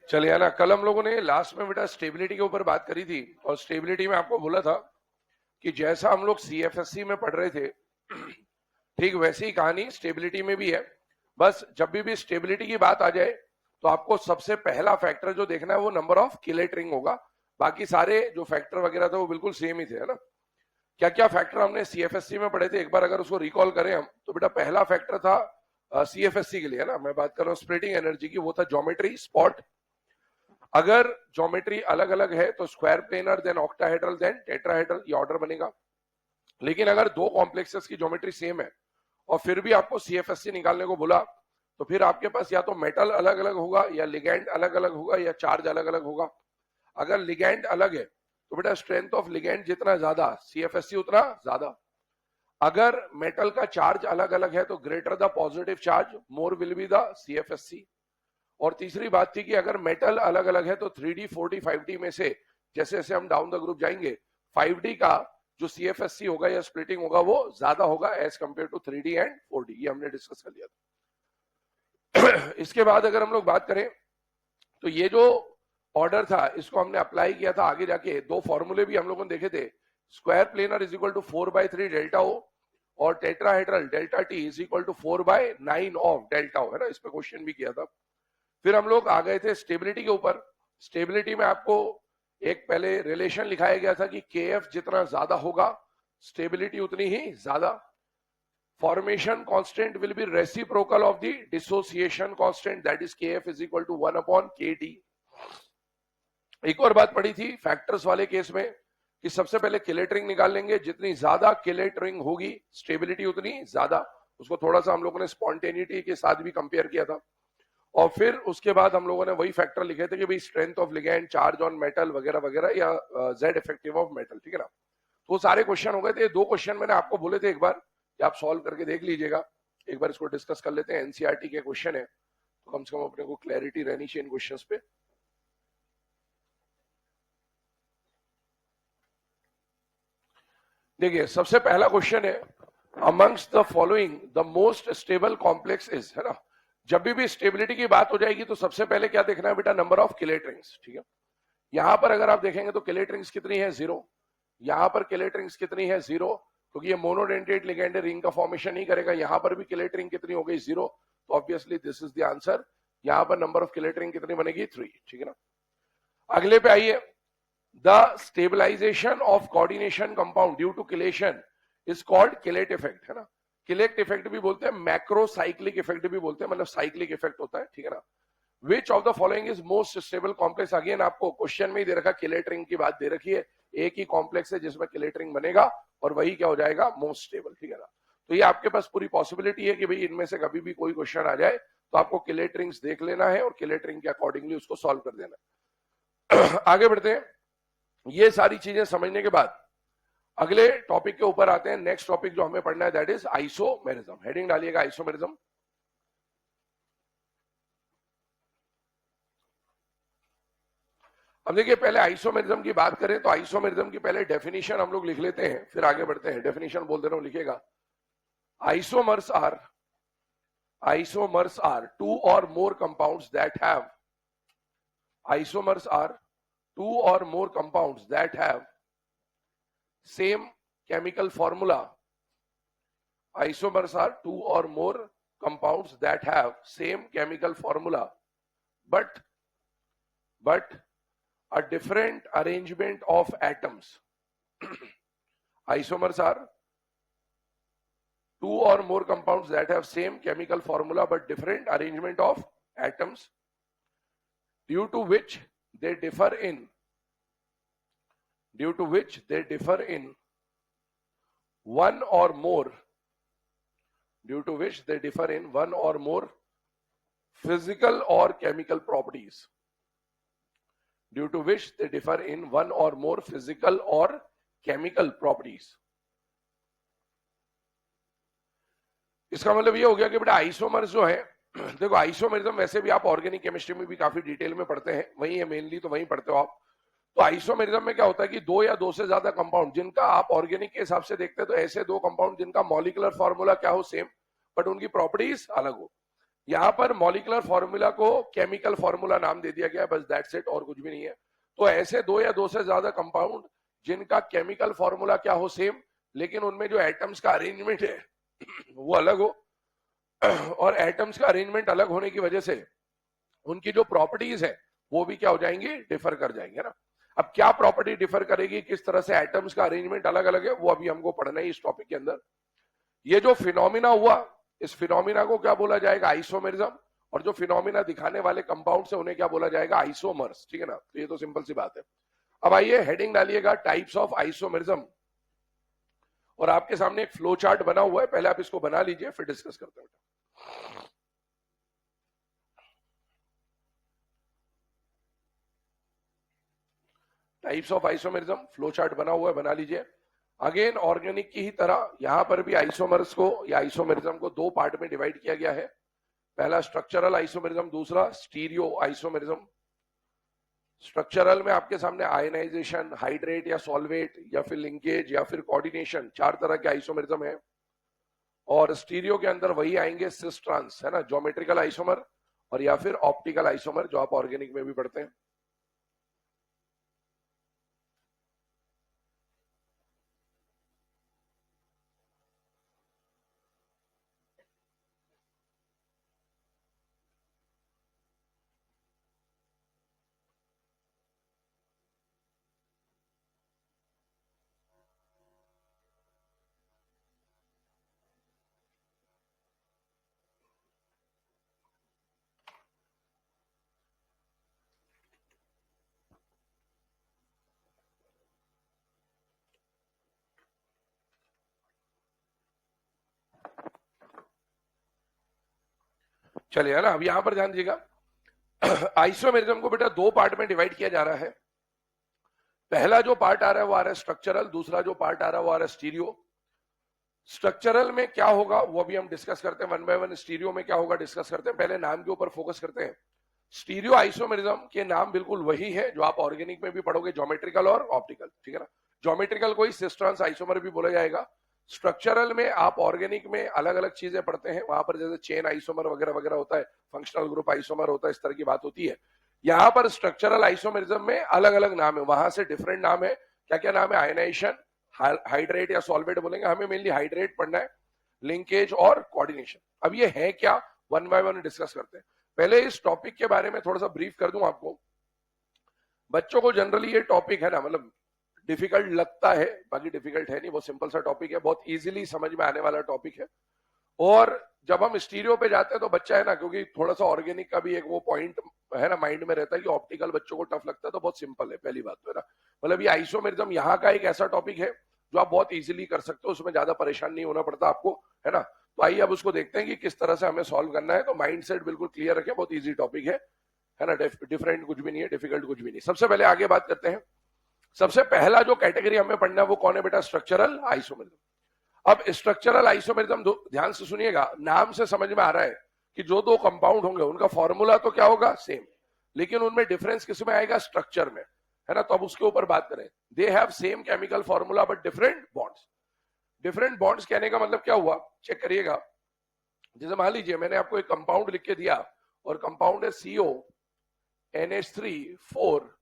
चलिए ना, कल हम लोगों ने लास्ट में बेटा स्टेबिलिटी के ऊपर बात करी थी और स्टेबिलिटी में आपको बोला था कि जैसा हम लोग सीएफएससी में पढ़ रहे थे ठीक वैसी ही कहानी स्टेबिलिटी में भी है। बस जब भी स्टेबिलिटी की बात आ जाए तो आपको सबसे पहला फैक्टर जो देखना है वो नंबर ऑफ किलेट रिंग होगा। बाकी सारे जो फैक्टर वगैरह थे वो बिल्कुल सेम ही थे, है ना। क्या क्या फैक्टर हमने सीएफएससी में पढ़े थे, एक बार अगर उसको रिकॉल करें हम, तो बेटा पहला फैक्टर था सीएफएससी के लिए, है ना, मैं बात कर रहा हूँ स्प्लिटिंग एनर्जी की, वो था ज्योमेट्री स्पॉट। अगर ज्योमेट्री अलग अलग है तो square planar, then octahedral, then tetrahedral, ये ऑर्डर बनेगा। लेकिन अगर दो कॉम्प्लेक्सेस की ज्योमेट्री सेम है और फिर भी आपको सीएफएससी निकालने को बोला तो फिर आपके पास या तो मेटल अलग अलग होगा, या लिगैंड अलग अलग होगा, या चार्ज अलग अलग होगा। अगर लिगैंड अलग है तो बेटा स्ट्रेंथ ऑफ लिगैंड जितना ज्यादा सीएफएससी उतना ज्यादा। अगर मेटल का चार्ज अलग अलग है तो greater the positive charge more will be the CFSE. और तीसरी बात थी कि अगर मेटल अलग अलग है तो 3D 4D 5D में से जैसे जैसे हम डाउन द ग्रुप जाएंगे 5D का जो सीएफएससी होगा या स्प्लिटिंग होगा वो ज्यादा होगा as compare to 3D and 4D, ये हमने डिस्कस कर लिया था। इसके बाद अगर हम लोग बात करें तो ये जो ऑर्डर था इसको हमने अप्लाई किया था आगे जाके, दो फॉर्मूले भी हम लोगों ने देखे थे। Square planar is equal to 4/3 delta O और tetrahedral delta T is equal to 4/9 of delta O, है ना। इस पे क्वेश्चन भी किया था। फिर हम लोग आ गए थे स्टेबिलिटी के ऊपर। स्टेबिलिटी में आपको एक पहले रिलेशन लिखाया गया था कि केएफ जितना ज्यादा होगा स्टेबिलिटी उतनी ही ज्यादा। Formation constant will be reciprocal of the dissociation constant, that is KF is equal to 1/kT। एक और बात पड़ी थी फैक्टर्स वाले केस में कि सबसे पहले किलेट रिंग निकाल लेंगे, जितनी ज्यादा किलेट रिंग होगी स्टेबिलिटी उतनी ज्यादा। उसको थोड़ा सा हम लोगों ने स्पॉन्टेनिटी के साथ भी कंपेयर किया था। और फिर उसके बाद हम लोगों ने वही फैक्टर लिखे थे कि भाई strength of ligand, charge on metal वगैरह वगैरह, या जेड इफेक्टिव ऑफ मेटल, ठीक है ना। तो सारे क्वेश्चन हो गए थे। दो क्वेश्चन मैंने आपको बोले थे एक बार कि आप सॉल्व करके देख लीजिएगा, एक बार इसको डिस्कस कर लेते हैं। एनसीईआरटी के क्वेश्चन है तो कम से कम अपने को क्लैरिटी रहनी चाहिए इन क्वेश्चंस पे। देखिए सबसे पहला क्वेश्चन है, amongst the following the most stable complex is, है ना। जब भी स्टेबिलिटी की बात हो जाएगी तो सबसे पहले क्या देखना है बेटा, नंबर ऑफ किलेट रिंग्स, ठीक है। यहां पर अगर आप देखेंगे तो किलेट रिंग्स कितनी है, 0। यहां पर किलेट रिंग्स कितनी है, 0, क्योंकि ये मोनोडेंटेट लिगैंड रिंग का फॉर्मेशन नहीं करेगा। यहां पर भी किलेट रिंग कितनी हो गई, 0, तो obviously this is the answer. यहां पर नंबर ऑफ किलेट रिंग कितनी बनेगी, 3, ठीक है ना। अगले पे आइए, the stabilization of coordination compound due to chelation is called chelate effect, है ना। किलेट इफेक्ट भी बोलते हैं, मैक्रो साइक्लिक इफेक्ट भी बोलते हैं, मतलब साइक्लिक इफेक्ट होता है, ठीक है ना। Which of the following is most stable complex, again आपको क्वेश्चन में ही दे रखा, किलेट रिंग की बात दे रखी है, एक ही कॉम्प्लेक्स है जिसमें किलेट रिंग बनेगा और वही क्या हो जाएगा, मोस्ट स्टेबल, ठीक है ना। तो ये आपके पास पूरी पॉसिबिलिटी है कि भाई इनमें से कभी भी कोई क्वेश्चन आ जाए तो आपको किलेट रिंग्स देख लेना है और किलेट रिंग के अकॉर्डिंगली उसको सॉल्व कर देना। आगे बढ़ते हैं। ये सारी चीजें समझने के बाद अगले टॉपिक के ऊपर आते हैं। नेक्स्ट टॉपिक जो हमें पढ़ना है दैट इज आइसोमेरिज्म। हेडिंग डालिएगा आइसोमेरिज्म। अब देखिए पहले आइसोमेरिज्म की बात करें तो आइसोमेरिज्म की पहले डेफिनेशन हम लोग लिख लेते हैं, फिर आगे बढ़ते हैं। डेफिनेशन बोल दे रहा हूं, लिखेगा। Isomers are two or more compounds that have, isomers are two or more compounds that have same chemical formula. Isomers are two or more compounds that have same chemical formula but a different arrangement of atoms. Isomers are two or more compounds that have same chemical formula but different arrangement of atoms, due to which they differ in one or more physical or chemical properties. Due to which they differ in one or more physical or chemical properties. इसका मतलब ये हो गया कि बेटा isomers जो है, देखो आइसोमेरिज्म वैसे भी आप ऑर्गेनिक केमिस्ट्री में भी काफी डिटेल में पढ़ते हैं, वही है मेनली, तो वही पढ़ते हो आप। तो आइसोमेरिज्म में क्या होता है कि दो या दो से ज्यादा कंपाउंड जिनका आप ऑर्गेनिक के हिसाब से देखते हैं तो ऐसे दो कंपाउंड जिनका मॉलिक्यूलर फॉर्मूला क्या हो, सेम, बट उनकी प्रॉपर्टीज अलग हो। यहां पर मॉलिक्यूलर फॉर्मूला को केमिकल फॉर्मूला नाम दे दिया गया, बस दैट्स इट, और कुछ भी नहीं है। तो ऐसे दो या दो से ज्यादा कंपाउंड जिनका केमिकल फॉर्मूला क्या हो सेम, लेकिन उनमें जो एटम्स का अरेंजमेंट है वो अलग हो, और एटम्स का अरेंजमेंट अलग होने की वजह से उनकी जो प्रॉपर्टीज है वो भी क्या हो जाएंगी, डिफर कर जाएंगे ना। अब क्या प्रॉपर्टी डिफर करेगी, किस तरह से एटम्स का अरेंजमेंट अलग अलग है, वो अभी हमको पढ़ना है इस टॉपिक के अंदर। ये जो फिनोमिना हुआ, इस फिनोमिना को क्या बोला जाएगा, आइसोमेरिज्म। और जो फिनोमिना दिखाने वाले कंपाउंड है उन्हें क्या बोला जाएगा, आइसोमर्स, ठीक है ना। तो ये तो सिंपल सी बात है। अब आइए हेडिंग डालिएगा टाइप्स ऑफ आइसोमेरिज्म, और आपके सामने एक फ्लो चार्ट बना हुआ है, पहले आप इसको बना लीजिए फिर डिस्कस करते हैं। Types of isomerism flow chart बना हुआ है, बना लीजिए। अगेन ऑर्गेनिक की ही तरह यहां पर भी आइसोमर्स को या आइसोमेरिज्म को दो पार्ट में डिवाइड किया गया है। पहला स्ट्रक्चरल आइसोमेरिज्म, दूसरा स्टीरियो आइसोमेरिज्म। स्ट्रक्चरल में आपके सामने आयनाइजेशन, हाइड्रेट या सॉल्वेट, या फिर लिंकेज, या फिर कोऑर्डिनेशन, चार तरह के आइसोमेरिज्म है। और स्टीरियो के अंदर वही आएंगे सिस ट्रांस, है ना, ज्योमेट्रिकल आइसोमर, और या फिर ऑप्टिकल आइसोमर, जो आप ऑर्गेनिक में भी पढ़ते हैं। चलिए, है ना। अब यहां पर ध्यान दीजिएगा, आइसोमेरिज्म को बेटा दो पार्ट में डिवाइड किया जा रहा है। पहला जो पार्ट आ रहा है वो आ रहा है स्ट्रक्चरल, दूसरा जो पार्ट आ रहा है वो आ रहा है स्टीरियो। स्ट्रक्चरल में क्या होगा वो भी हम डिस्कस करते हैं वन बाय वन। स्टीरियो में क्या होगा डिस्कस करते हैं, पहले नाम के ऊपर फोकस करते हैं। स्टीरियो आइसोमेरिज्म के नाम बिल्कुल वही है जो आप ऑर्गेनिक में भी पढ़ोगे, ज्योमेट्रिकल और ऑप्टिकल, ठीक है ना। ज्योमेट्रिकल को ही सिस ट्रांस आइसोमर भी बोला जाएगा। स्ट्रक्चरल में आप ऑर्गेनिक में अलग अलग चीजें पढ़ते हैं, वहां पर जैसे चेन आइसोमर वगैरह वगैरह होता है, फंक्शनल ग्रुप आइसोमर होता है, इस तरह की बात होती है। यहाँ पर स्ट्रक्चरल आइसोमेरिज्म में अलग अलग नाम है, वहां से डिफरेंट नाम है। क्या क्या नाम है, आयनाइजेशन, हाइड्रेट या सॉल्वेट बोलेंगे, हमें मेनली हाइड्रेट पढ़ना है, लिंकेज और कोऑर्डिनेशन। अब ये है क्या, वन बाय वन डिस्कस करते हैं। पहले इस टॉपिक के बारे में थोड़ा सा ब्रीफ कर दूं आपको। बच्चों को जनरली ये टॉपिक है ना, मतलब डिफिकल्ट लगता है, बाकी डिफिकल्ट है नहीं, वो सिंपल सा टॉपिक है, बहुत इजीली समझ में आने वाला टॉपिक है। और जब हम स्टीरियो पे जाते हैं तो बच्चा है ना, क्योंकि थोड़ा सा ऑर्गेनिक का भी एक वो पॉइंट है ना माइंड में रहता है कि ऑप्टिकल बच्चों को टफ लगता है, तो बहुत सिंपल है पहली बात तो, है ना। मतलब ये आइसोमेरिज्म यहाँ का एक ऐसा टॉपिक है जो आप बहुत इजीली कर सकते हो, उसमें ज्यादा परेशान नहीं होना पड़ता आपको, है ना। तो आइए अब उसको देखते हैं कि किस तरह से हमें सॉल्व करना है। तो माइंड सेट बिल्कुल क्लियर रखें, बहुत ईजी टॉपिक है ना, डिफरेंट कुछ भी नहीं है, डिफिकल्ट कुछ भी नहीं। सबसे पहले आगे बात करते हैं। सबसे पहला जो कैटेगरी हमें पढ़ना है वो कौन है बेटा, स्ट्रक्चरल आइसोमेरिज्म। अब स्ट्रक्चरल आइसोमेरिज्म ध्यान से सुनिएगा, नाम से समझ में आ रहा है कि जो दो कंपाउंड होंगे उनका फॉर्मूला तो क्या होगा, सेम, लेकिन उनमें डिफरेंस किस में आएगा, स्ट्रक्चर में, है ना। तो अब उसके ऊपर बात करें, they have same chemical formula but different bonds. Different bonds कहने का मतलब क्या हुआ, चेक करिएगा। जैसे मान लीजिए मैंने आपको एक कंपाउंड लिख के दिया, और कंपाउंड है CO NH3 4,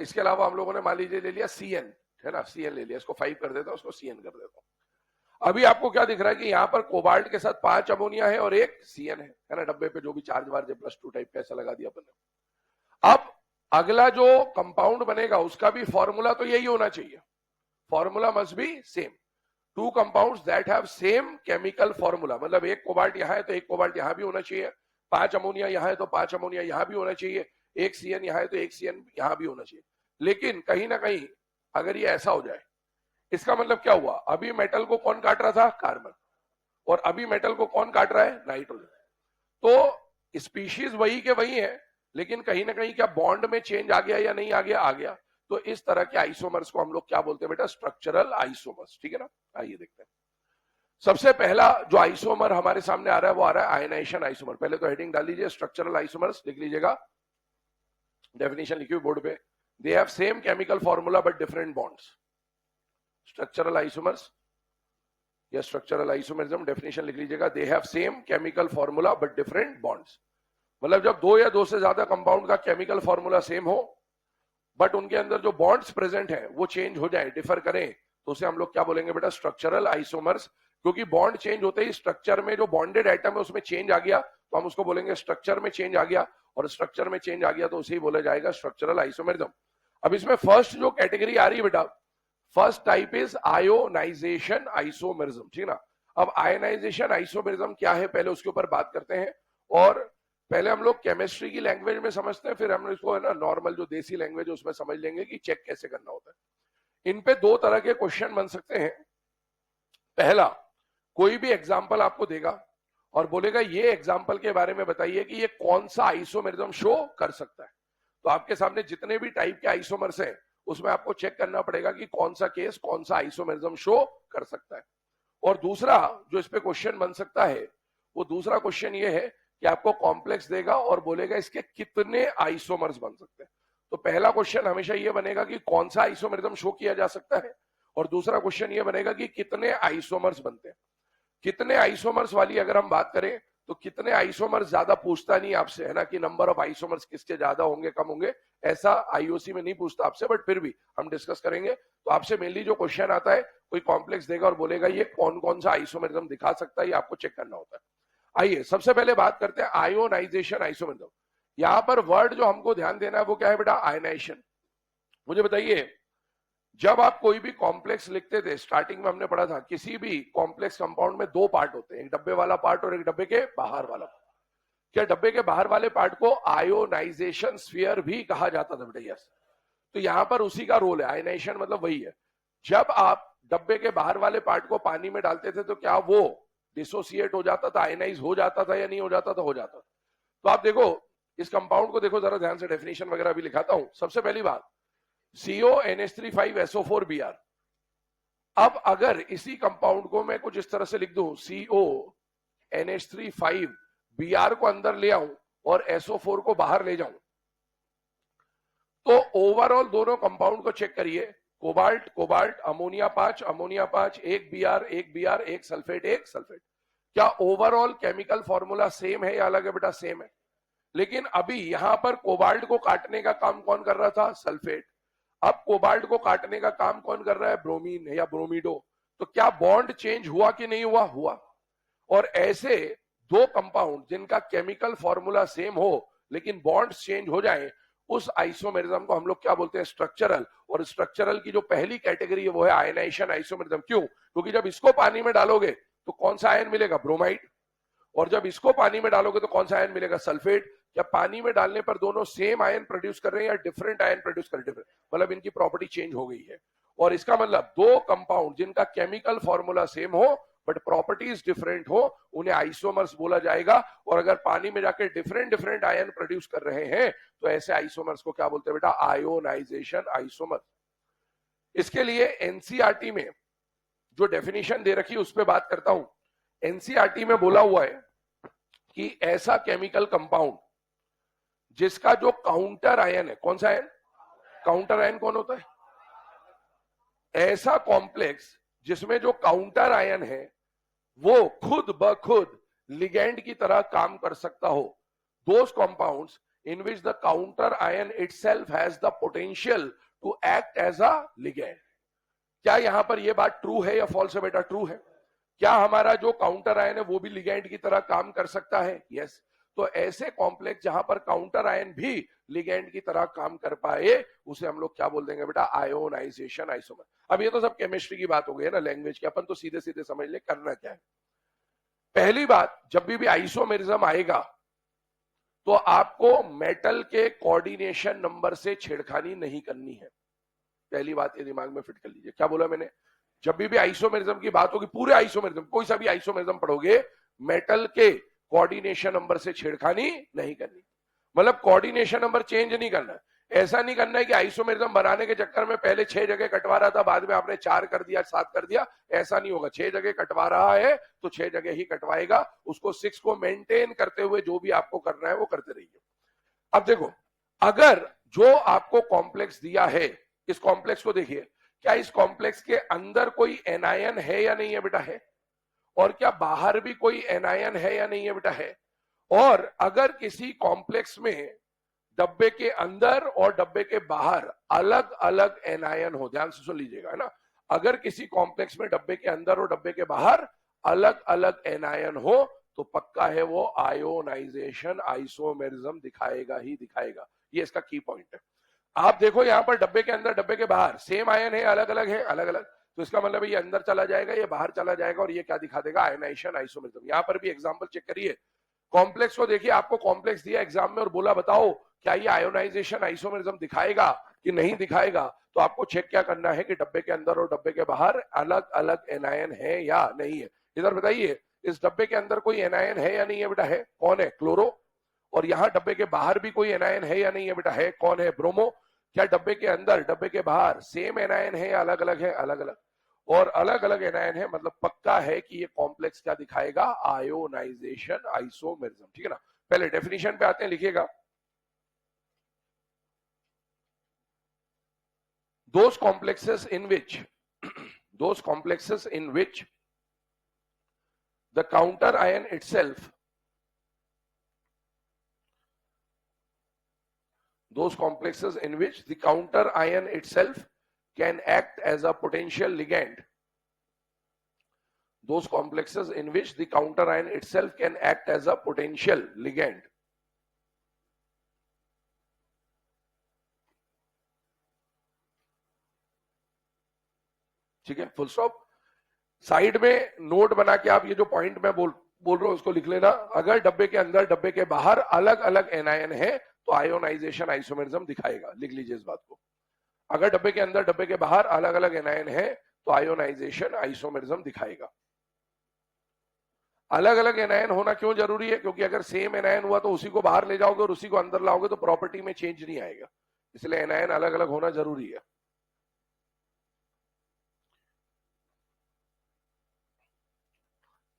इसके अलावा हम लोगों ने मान लीजिए ले लिया CN, है ना, CN ले लिया, इसको 5 कर देता हूं, उसको CN कर देता हूं। अभी आपको क्या दिख रहा है कि यहाँ पर कोबाल्ट के साथ 5 अमोनिया है और एक CN है ना, डब्बे पे जो भी चार्ज वार्ज +2 टाइप का ऐसा लगा दिया अपन ने। अब अगला जो कंपाउंड बनेगा उसका भी फॉर्मूला तो यही होना चाहिए, formula must be same. Two compounds that have same chemical formula, मतलब एक कोबाल्ट यहाँ है तो एक कोबाल्ट यहाँ भी होना चाहिए, 5 अमोनिया यहाँ है तो 5 अमोनिया यहाँ भी होना चाहिए, एक CN यहाँ है तो एक CN यहाँ भी होना चाहिए। लेकिन कहीं ना कहीं अगर ये ऐसा हो जाए, इसका मतलब क्या हुआ, अभी मेटल को कौन काट रहा था, कार्बन, और अभी मेटल को कौन काट रहा है, नाइट्रोजन। तो स्पीशीज वही के वही है, लेकिन कहीं ना कहीं क्या बॉन्ड में चेंज आ गया या नहीं आ गया, आ गया। तो इस तरह के आइसोमर्स को हम लोग क्या बोलते हैं बेटा, स्ट्रक्चरल आइसोमर्स, ठीक है ना। आइए देखते हैं। सबसे पहला जो आइसोमर हमारे सामने आ रहा है वो आ रहा है आयनाइजेशन आइसोमर। पहले तो हेडिंग डाल लीजिए, स्ट्रक्चरल आइसोमर्स लिख लीजिएगा, डेफिनेशन लिखिए बोर्ड पे। They have same chemical formula but different bonds. Structural isomers या स्ट्रक्चरल आइसोमेरिज्म डेफिनेशन लिख लीजिएगा, they have same chemical formula but different bonds. मतलब जब दो या दो से ज्यादा कंपाउंड का केमिकल फॉर्मूला सेम हो बट उनके अंदर जो बॉन्ड्स प्रेजेंट है वो चेंज हो जाए, डिफर करें, तो उसे हम लोग क्या बोलेंगे बेटा, स्ट्रक्चरल आइसोमर्स। क्योंकि बॉन्ड चेंज होते ही स्ट्रक्चर में जो बॉन्डेड आइटम है उसमें चेंज आ गया, तो हम उसको बोलेंगे स्ट्रक्चर में चेंज आ गया, और स्ट्रक्चर में चेंज आ गया तो उसे ही बोला जाएगा स्ट्रक्चरल आइसोमेरिज्म। अब इसमें फर्स्ट जो कैटेगरी आ रही है बेटा, first type is ionization isomerism, ठीक ना। अब आयोनाइजेशन आइसोमेरिज्म क्या है पहले उसके ऊपर बात करते हैं, और पहले हम लोग केमिस्ट्री की लैंग्वेज में समझते हैं, फिर हम इसको है ना नॉर्मल जो देसी लैंग्वेज है उसमें समझ लेंगे कि चेक कैसे करना होता है। इन पे दो तरह के क्वेश्चन बन सकते हैं। पहला, कोई भी एग्जाम्पल आपको देगा और बोलेगा ये एग्जाम्पल के बारे में बताइए कि ये कौन सा आइसोमेरिज्म शो कर सकता है। तो आपके सामने जितने भी टाइप के आइसोमर्स हैं उसमें आपको चेक करना पड़ेगा कि कौन सा केस कौन सा आइसोमेरिज्म शो कर सकता है। और दूसरा जो इस पे क्वेश्चन बन सकता है, वो दूसरा क्वेश्चन ये है कि आपको कॉम्प्लेक्स देगा और बोलेगा इसके कितने आइसोमर्स बन सकते हैं। तो पहला क्वेश्चन हमेशा ये बनेगा कि कौन सा आइसोमेरिज्म शो किया जा सकता है, और दूसरा क्वेश्चन ये बनेगा कि कितने आइसोमर्स बनते हैं। कितने आइसोमर्स वाली अगर हम बात करें तो कितने आइसोमर्स ज्यादा पूछता नहीं आपसे, है ना, कि नंबर ऑफ आइसोमर्स किसके ज्यादा होंगे कम होंगे, ऐसा आईओसी में नहीं पूछता आपसे, बट फिर भी हम डिस्कस करेंगे। तो आपसे मेनली जो क्वेश्चन आता है, कोई कॉम्प्लेक्स देगा और बोलेगा ये कौन कौन सा आइसोमेरिज्म दिखा सकता है, ये आपको चेक करना होता है। आइए सबसे पहले बात करते हैं आयोनाइजेशन आइसोमेरिज्म। यहां पर वर्ड जो हमको ध्यान देना है वो क्या है बेटा, आयनाइजेशन। मुझे बताइए, जब आप कोई भी कॉम्प्लेक्स लिखते थे, स्टार्टिंग में हमने पढ़ा था किसी भी कॉम्प्लेक्स कंपाउंड में दो पार्ट होते हैं, एक डब्बे वाला पार्ट और एक डब्बे के बाहर वाला पार्ट। क्या डब्बे के बाहर वाले पार्ट को आयोनाइजेशन स्फीयर भी कहा जाता था बेटा? यस। तो यहां पर उसी का रोल है, आयोनाइजेशन मतलब वही है। जब आप डब्बे के बाहर वाले पार्ट को पानी में डालते थे तो क्या वो डिसोसिएट हो जाता था, आयनाइज हो जाता था या नहीं हो जाता था? हो जाता था। तो आप देखो इस कंपाउंड को, देखो जरा ध्यान से, डेफिनेशन वगैरह भी लिखाता हूं। सबसे पहली बात, CONH3 5SO4Br। अब अगर इसी कंपाउंड को मैं कुछ इस तरह से लिख दूं, CONH3 5Br को अंदर ले आऊं और SO4 को बाहर ले जाऊं, तो ओवरऑल दोनों कंपाउंड को चेक करिए, कोबाल्ट कोबाल्ट, अमोनिया 5, एक Br, एक सल्फेट। क्या ओवरऑल केमिकल फॉर्मूला सेम है या अलग है बेटा? सेम है। लेकिन अभी यहां पर कोबाल्ट को काटने का काम कौन कर रहा था? सल्फेट। अब कोबाल्ट को काटने का काम कौन कर रहा है? ब्रोमीन या ब्रोमीडो। तो क्या बॉन्ड चेंज हुआ कि नहीं हुआ? हुआ। और ऐसे दो कंपाउंड जिनका केमिकल फॉर्मूला सेम हो लेकिन बॉन्ड्स चेंज हो जाए, उस आइसोमेरिज्म को हम लोग क्या बोलते हैं? स्ट्रक्चरल। और स्ट्रक्चरल की जो पहली कैटेगरी है वो है आयनाइजेशन आइसोमेरिज्म। क्यों? क्योंकि जब इसको पानी में डालोगे तो कौन सा आयन मिलेगा? ब्रोमाइड। और जब इसको पानी में डालोगे तो कौन सा आयन मिलेगा? सल्फेट। क्या पानी में डालने पर दोनों सेम आयन प्रोड्यूस कर रहे हैं या डिफरेंट आयन प्रोड्यूस कर रहे हैं? मतलब इनकी प्रॉपर्टी चेंज हो गई है। और इसका मतलब दो कंपाउंड जिनका केमिकल फॉर्मूला सेम हो बट प्रॉपर्टीज डिफरेंट हो, उन्हें आइसोमर्स बोला जाएगा। और अगर पानी में जाकर डिफरेंट आयन प्रोड्यूस कर रहे हैं तो ऐसे आइसोमर्स को क्या बोलते हैं बेटा? Ionization isomer. इसके लिए एनसीईआरटी में जो डेफिनेशन दे रखी है उस पर बात करता हूं। एनसीईआरटी में बोला हुआ है कि ऐसा केमिकल कंपाउंड जिसका जो काउंटर आयन है, कौन सा आयन? काउंटर आयन कौन होता है? ऐसा कॉम्प्लेक्स जिसमें जो काउंटर आयन है वो खुद ब खुद लिगेंड की तरह काम कर सकता हो, those compounds in which the counter ion itself has the potential to act as a ligand. क्या यहां पर यह बात ट्रू है या फॉल्स है बेटा? ट्रू है। क्या हमारा जो काउंटर आयन है वो भी लिगेंड की तरह काम कर सकता है? यस। तो ऐसे कॉम्प्लेक्स जहां पर काउंटर आयन भी लिगेंड की तरह काम कर पाए उसे हम लोग क्या बोल देंगे बेटा? Ionization isomer. अब ये तो सब केमिस्ट्री की बात हो गई है ना, लैंग्वेज की, अपन तो सीधे सीधे समझ ले करना क्या है। पहली बात, जब भी आइसोमेरिज्म आएगा तो आपको मेटल के कोऑर्डिनेशन नंबर से छेड़खानी नहीं करनी है। पहली बात ये दिमाग में फिट कर लीजिए। क्या बोला मैंने? जब भी आइसोमेरिज्म की बात होगी, पूरे आइसोमेरिज्म, कोई सा भी आइसोमेरिज्म पढ़ोगे, मेटल के कोऑर्डिनेशन नंबर से छेड़खानी नहीं करनी। मतलब कोऑर्डिनेशन नंबर चेंज नहीं करना। ऐसा नहीं करना है कि आइसोमेरिज्म बनाने के चक्कर में पहले 6 जगह कटवा रहा था, बाद में आपने 4 कर दिया, 7 कर दिया। ऐसा नहीं होगा। 6 जगह कटवा रहा है तो 6 जगह ही कटवाएगा। उसको 6 को मेंटेन करते हुए जो भी आपको करना है वो करते रहिए। अब देखो, अगर जो आपको कॉम्प्लेक्स दिया है, इस कॉम्प्लेक्स को देखिए, क्या इस कॉम्प्लेक्स के अंदर कोई एनायन है या नहीं है बेटा? है। और क्या बाहर भी कोई एनायन है या नहीं है बेटा? है। और अगर किसी कॉम्प्लेक्स में डब्बे के अंदर और डब्बे के बाहर अलग अलग एनायन हो, ध्यान से सुन लीजिएगा, है ना, अगर किसी कॉम्प्लेक्स में डब्बे के अंदर और डब्बे के बाहर अलग अलग एनायन हो तो पक्का है वो आयोनाइजेशन आइसोमेरिज्म दिखाएगा ही दिखाएगा। ये इसका की पॉइंट है। आप देखो यहां पर डब्बे के अंदर डब्बे के बाहर सेम आयन है, अलग अलग है, अलग अलग, तो इसका मतलब ये अंदर चला जाएगा, ये बाहर चला जाएगा, और ये क्या दिखा देगा? Ionization isomerism. यहां पर भी एग्जांपल चेक करिए, कॉम्प्लेक्स को देखिए, आपको कॉम्प्लेक्स दिया एग्जाम में और बोला बताओ क्या ये आयोनाइजेशन आइसोमेरिज्म दिखाएगा कि नहीं दिखाएगा, तो आपको चेक क्या करना है कि डब्बे के अंदर और डब्बे के बाहर अलग अलग एनायन है या नहीं है। इधर बताइए, इस डब्बे के अंदर कोई एनायन है या नहीं है बेटा? है। कौन है? क्लोरो। और यहाँ डब्बे के बाहर भी कोई एनायन है या नहीं है बेटा? है। कौन है? ब्रोमो। क्या डब्बे के अंदर डब्बे के बाहर सेम एनायन है या अलग अलग है? अलग अलग। और अलग अलग एनायन है, मतलब पक्का है कि ये कॉम्प्लेक्स क्या दिखाएगा? Ionization isomerism. ठीक है ना। पहले डेफिनेशन पे आते हैं, लिखिएगा। those complexes in which those complexes in which the counter ion itself those complexes in which the counter ion itself can act as a potential ligand those complexes in which the counter ion itself can act as a potential ligand। ठीक है, full stop. Side में note बना के आप ये जो point मैं बोल रहा हूं उसको लिख लेना। अगर डब्बे के अंदर डब्बे के बाहर अलग अलग एनायन है तो आयोनाइजेशन आइसोमेरिज्म दिखाएगा। लिख लीजिए इस बात को। अगर डब्बे के अंदर डब्बे के बाहर अलग अलग एनायन है तो आयोनाइजेशन आइसोमेरिज्म दिखाएगा। अलग अलग एनायन होना क्यों जरूरी है? क्योंकि अगर सेम एनायन हुआ तो उसी को बाहर ले जाओगे और उसी को अंदर लाओगे तो प्रॉपर्टी में चेंज नहीं आएगा, इसलिए एनायन अलग अलग होना जरूरी है।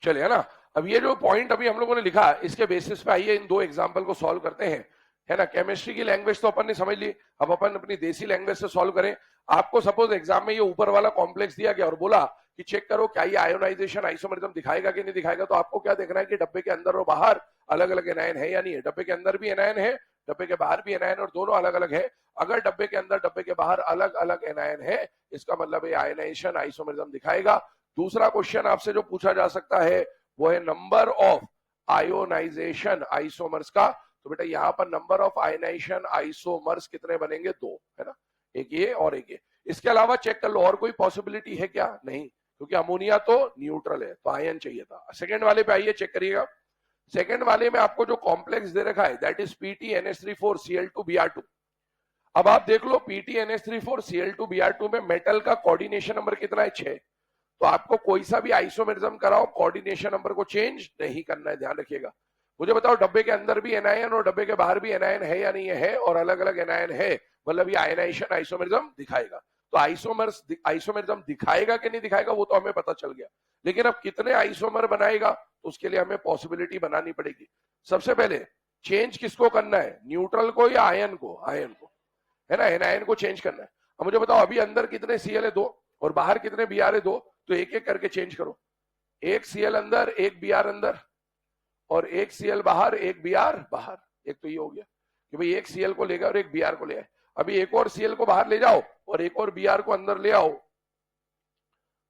चलिए, है ना। अब ये जो पॉइंट अभी हम लोगों ने लिखा, इसके बेसिस पे आइए इन दो एग्जांपल को सॉल्व करते हैं, है ना। केमिस्ट्री की लैंग्वेज तो अपन ने समझ ली, अब अपन अपनी देसी लैंग्वेज से सॉल्व करें। आपको सपोज एग्जाम में ये ऊपर वाला कॉम्प्लेक्स दिया गया और बोला कि चेक करो क्या ये आयोनाइजेशन आइसोमेरिज्म दिखाएगा कि नहीं दिखाएगा, तो आपको क्या देखना है कि डब्बे के अंदर और बाहर अलग अलग एनायन है या नहीं है। डब्बे के अंदर भी एनायन है, डब्बे के बाहर भी एनायन, और दोनों अलग अलग है। अगर डब्बे के अंदर डब्बे के बाहर अलग अलग एनायन है, इसका मतलब ये आयोनाइजेशन आइसोमेरिज्म दिखाएगा। दूसरा क्वेश्चन आपसे जो पूछा जा सकता है वो है नंबर ऑफ आयोनाइजेशन आइसोमर्स का। तो बेटा यहां पर नंबर ऑफ आयोनाइजेशन आइसोमर्स कितने बनेंगे? दो, है ना। एक ये और एक ये। इसके अलावा चेक कर लो और कोई पॉसिबिलिटी है क्या? नहीं, क्योंकि अमोनिया तो न्यूट्रल है, तो आयन चाहिए था। सेकंड वाले पे आइए, चेक करिएगा। सेकंड वाले में आपको जो कॉम्प्लेक्स दे रखा है दैट इज PtNH3,4Cl2Br2। अब आप देख लो PtNH3,4Cl2Br2 में मेटल का कोऑर्डिनेशन नंबर कितना है? 6। तो आपको कोई सा भी आइसोमेरिज्म कराओ, कोऑर्डिनेशन नंबर को चेंज नहीं करना है, ध्यान रखिएगा। मुझे बताओ डब्बे के अंदर भी एनायन और डब्बे के बाहर भी एनायन है या नहीं है? और अलग अलग एनायन है, मतलब ये आयनाइजेशन आइसोमेरिज्म दिखाएगा। तो आइसोमेरिज्म दिखाएगा कि नहीं दिखाएगा वो तो हमें पता चल गया, लेकिन अब कितने आइसोमर बनाएगा तो उसके लिए हमें पॉसिबिलिटी बनानी पड़ेगी। सबसे पहले चेंज किसको करना है? न्यूट्रल को या आयन को? आयन को, है ना। एनायन को चेंज करना है। अब मुझे बताओ अभी अंदर कितने Cl है? 2, और बाहर कितने Br है? 2। तो एक एक करके चेंज करो। एक Cl अंदर, एक Br अंदर, और एक Cl बाहर, एक Br बाहर। एक तो ये हो गया कि भाई एक Cl को लेगा और एक Br को ले आए। अभी एक और Cl को बाहर ले जाओ और एक और Br को अंदर ले आओ,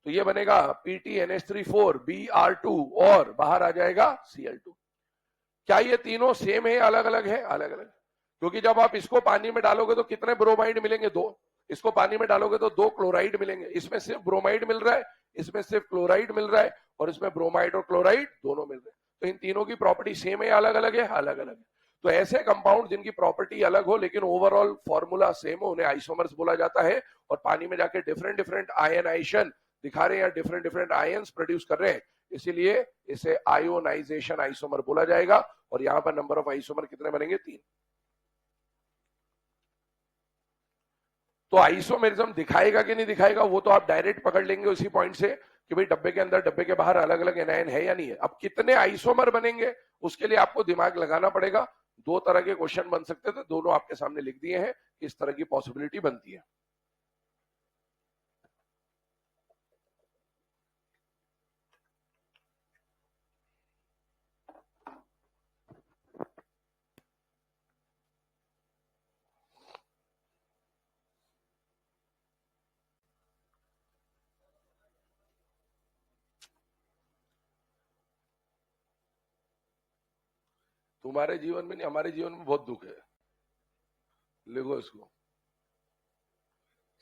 तो ये बनेगा PtNH3,4Br2 और बाहर आ जाएगा Cl2। क्या ये तीनों सेम है, अलग अलग है? अलग अलग। क्योंकि जब आप इसको पानी में डालोगे तो कितने ब्रोमाइड मिलेंगे? 2। इसको पानी में डालोगे तो 2 क्लोराइड मिलेंगे। इसमें सिर्फ ब्रोमाइड मिल रहा है, इसमें सिर्फ क्लोराइड मिल रहा है, और इसमें ब्रोमाइड और क्लोराइड दोनों मिल रहे हैं। तो इन तीनों की प्रॉपर्टी सेम है, अलग अलग है? अलग अलग है। तो ऐसे कंपाउंड जिनकी प्रॉपर्टी अलग हो लेकिन ओवरऑल फॉर्मूला सेम हो उन्हें आइसोमर्स बोला जाता है। और पानी में जाके डिफरेंट डिफरेंट आयनाइजेशन दिखा रहे हैं या डिफरेंट डिफरेंट आयंस प्रोड्यूस कर रहे हैं, इसीलिए इसे आयोनाइजेशन आइसोमर बोला जाएगा। और यहां पर नंबर ऑफ आइसोमर कितने बनेंगे? 3। तो आइसोमेरिज्म दिखाएगा कि नहीं दिखाएगा वो तो आप डायरेक्ट पकड़ लेंगे उसी पॉइंट से कि भाई डब्बे के अंदर डब्बे के बाहर अलग अलग एनायन है या नहीं है। अब कितने आइसोमर बनेंगे उसके लिए आपको दिमाग लगाना पड़ेगा। 2 तरह के क्वेश्चन बन सकते थे, दोनों आपके सामने लिख दिए हैं, इस तरह की पॉसिबिलिटी बनती है। तुम्हारे जीवन में नहीं, हमारे जीवन में बहुत दुख है। लिखो इसको,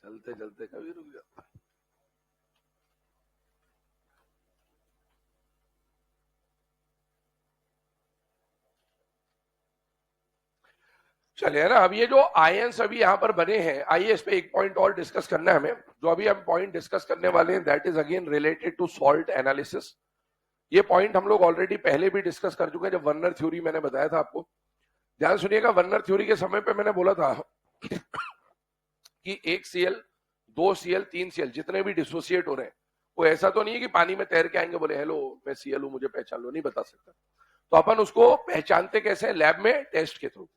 चलते चलते कभी रुक जाता। चलिए ना, अब ये जो आयंस अभी यहाँ पर बने हैं, आइए इस पे एक पॉइंट और डिस्कस करना है हमें। जो अभी हम पॉइंट डिस्कस करने वाले हैं that is again related to salt analysis. ये पॉइंट हम लोग ऑलरेडी पहले भी डिस्कस कर चुके हैं जब वर्नर थ्योरी मैंने बताया था आपको। ध्यान सुनिएगा, वर्नर थ्योरी के समय पे मैंने बोला था कि एक Cl, 2 Cl, 3 Cl जितने भी डिसोसिएट हो रहे हैं, वो ऐसा तो नहीं है कि पानी में तैर के आएंगे बोले हेलो मैं Cl हूं मुझे पहचान लो, नहीं बता सकता। तो अपन उसको पहचानते कैसे हैं? लैब में टेस्ट के थ्रू।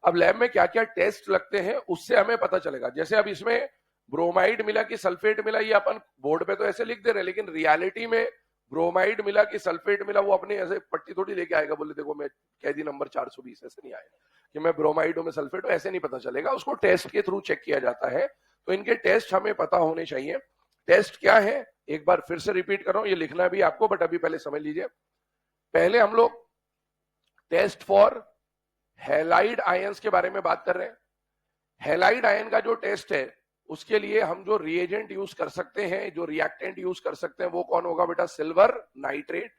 अब लैब में क्या क्या टेस्ट लगते हैं उससे हमें पता चलेगा। जैसे अब इसमें ब्रोमाइड मिला कि सल्फेट मिला, ये अपन बोर्ड पे तो ऐसे लिख दे रहे हैं, लेकिन रियलिटी में ब्रोमाइड मिला कि सल्फेट मिला वो अपने ऐसे पट्टी थोड़ी लेके आएगा बोले देखो मैं कैदी नंबर 420, ऐसे नहीं आएगा कि मैं ब्रोमाइड हूं मैं सल्फेट हूं, ऐसे नहीं पता चलेगा। उसको टेस्ट के थ्रू चेक किया जाता है। तो इनके टेस्ट हमें पता होने चाहिए। टेस्ट क्या है एक बार फिर से रिपीट कर रहा हूं, ये लिखना भी आपको बट अभी पहले समझ लीजिए। पहले हम लोग टेस्ट फॉर हैलाइड आयंस के बारे में बात कर रहे हैं। हैलाइड आयन का जो टेस्ट है उसके लिए हम जो रिएजेंट यूज कर सकते हैं, जो रिएक्टेंट यूज कर सकते हैं वो कौन होगा बेटा? सिल्वर नाइट्रेट,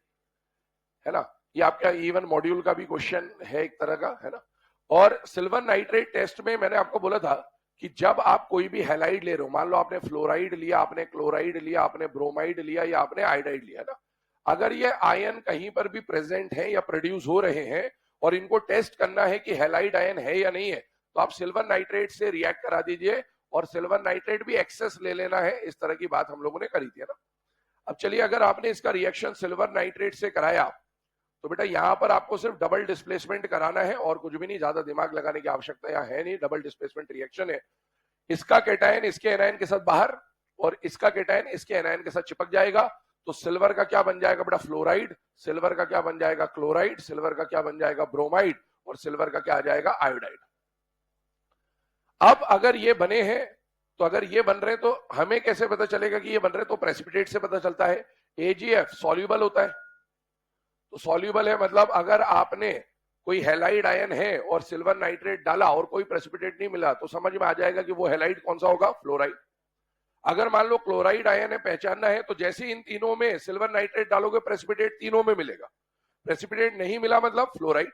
है ना। ये आपका इवन मॉड्यूल का भी क्वेश्चन है एक तरह का, है ना। और सिल्वर नाइट्रेट टेस्ट में मैंने आपको बोला था कि जब आप कोई भी हैलाइड ले रहे हो, मान लो आपने फ्लोराइड लिया, आपने क्लोराइड लिया, आपने ब्रोमाइड लिया या आपने आयोडाइड लिया ना, अगर ये आयन कहीं पर भी प्रेजेंट है या प्रोड्यूस हो रहे हैं और इनको टेस्ट करना है कि हैलाइड आयन है या नहीं है, तो आप सिल्वर नाइट्रेट से रिएक्ट करा दीजिए और सिल्वर नाइट्रेट भी एक्सेस ले लेना है। इस तरह की बात हम लोगों ने करी थी ना। अब चलिए, अगर आपने इसका रिएक्शन सिल्वर नाइट्रेट से कराया तो बेटा यहां पर आपको सिर्फ डबल डिस्प्लेसमेंट कराना है और कुछ भी नहीं, ज्यादा दिमाग लगाने की आवश्यकता यहाँ है नहीं। डबल डिस्प्लेसमेंट रिएक्शन है। इसका कैटायन इसके एनायन के साथ बाहर और इसका कैटायन इसके एनायन के साथ चिपक जाएगा। तो सिल्वर का क्या बन जाएगा बेटा? फ्लोराइड। सिल्वर का क्या बन जाएगा? क्लोराइड। सिल्वर का क्या बन जाएगा? ब्रोमाइड। और सिल्वर का क्या आ जाएगा? आयोडाइड। अब अगर ये बने हैं तो अगर ये बन रहे हैं तो हमें कैसे पता चलेगा कि ये बन रहे हैं? तो प्रेसिपिटेट से पता चलता है। AgF सॉल्यूबल होता है, तो सॉल्यूबल है मतलब अगर आपने कोई हैलाइड आयन है और सिल्वर नाइट्रेट डाला और कोई प्रेसिपिटेट नहीं मिला तो समझ में आ जाएगा कि वो हैलाइड कौन सा होगा? फ्लोराइड। अगर मान लो क्लोराइड आयन है, पहचानना है, तो जैसे इन तीनों में सिल्वर नाइट्रेट डालोगे प्रेसिपिटेट तीनों में मिलेगा। प्रेसिपिटेट नहीं मिला मतलब फ्लोराइड,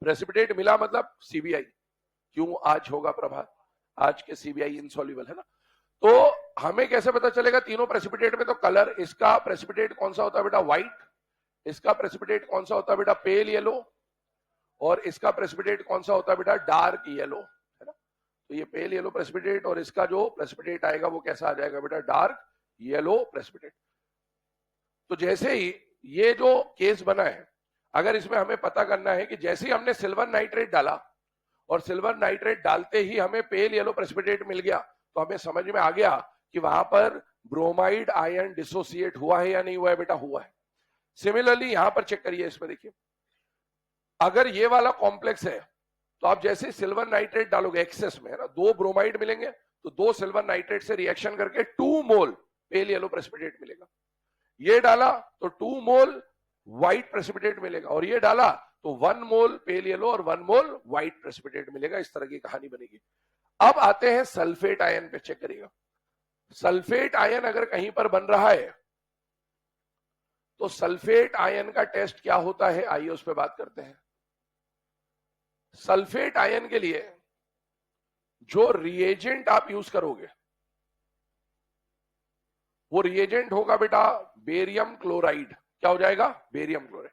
प्रेसिपिटेट मिला मतलब CBI। क्यों आज होगा प्रभात? आज के CBI इनसॉल्युबल है ना। तो हमें कैसे पता चलेगा तीनों प्रेसिपिटेट में? तो कलर, इसका प्रेसिपिटेट कौन सा होता है बेटा? व्हाइट। इसका प्रेसिपिटेट कौन सा होता है बेटा? Pale yellow. और इसका प्रेसिपिटेट कौन सा होता है बेटा? डार्क येलो, है ना। तो ये पेल येलो प्रेसिपिटेट और इसका जो प्रेसिपिटेट आएगा वो कैसा आ जाएगा बेटा? Dark yellow precipitate. तो जैसे ही ये जो केस बना है, अगर इसमें हमें पता करना है कि जैसे ही हमने सिल्वर नाइट्रेट डाला और सिल्वर नाइट्रेट डालते ही हमें पेल येलो प्रेसिपिटेट मिल गया, तो हमें समझ में आ गया कि वहां पर ब्रोमाइड आयन डिसोसिएट हुआ है या नहीं हुआ है बेटा? हुआ है। सिमिलरली यहां पर चेक करिए, इसमें देखिए, अगर ये वाला कॉम्प्लेक्स है तो आप जैसे सिल्वर नाइट्रेट डालोगे एक्सेस में, है ना, 2 ब्रोमाइड मिलेंगे तो 2 सिल्वर नाइट्रेट से रिएक्शन करके 2 मोल पेल येलो प्रेसिपिटेट मिलेगा। ये डाला तो 2 मोल व्हाइट प्रेसिपिटेट मिलेगा और ये डाला तो 1 मोल पेल येलो और 1 मोल व्हाइट प्रेसिपिटेट मिलेगा। इस तरह की कहानी बनेगी। अब आते हैं सल्फेट आयन पे, चेक करिएगा। सल्फेट आयन अगर कहीं पर बन रहा है तो सल्फेट आयन का टेस्ट क्या होता है, आइए उस पर बात करते हैं। सल्फेट आयन के लिए जो रिएजेंट आप यूज करोगे वो रिएजेंट होगा बेटा बेरियम क्लोराइड। क्या हो जाएगा? Barium chloride.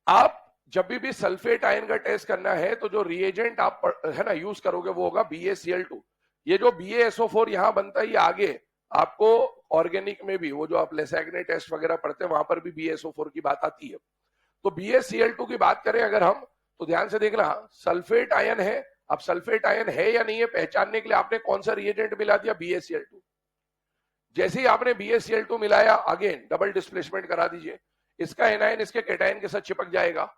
आप जब भी सल्फेट आयन का टेस्ट करना है तो जो रिएजेंट आप है ना यूज करोगे वो होगा BaCl2। ये जो BaSO4 यहां बनता है, ये आगे आपको ऑर्गेनिक में भी वो जो आप लेसैग्ने टेस्ट वगैरह पढ़ते हैं वहां पर भी BaSO4 की बात आती है। तो BaCl2 की बात करें अगर हम, तो ध्यान से देखना, सल्फेट आयन है। अब सल्फेट आयन है या नहीं है पहचानने के लिए आपने कौन सा रिएजेंट मिला दिया? BaCl2। जैसे ही आपने BaCl2 मिलाया, अगेन डबल डिस्प्लेसमेंट करा दीजिए। इसका एनायन इसके कैटायन के साथ चिपक जाएगा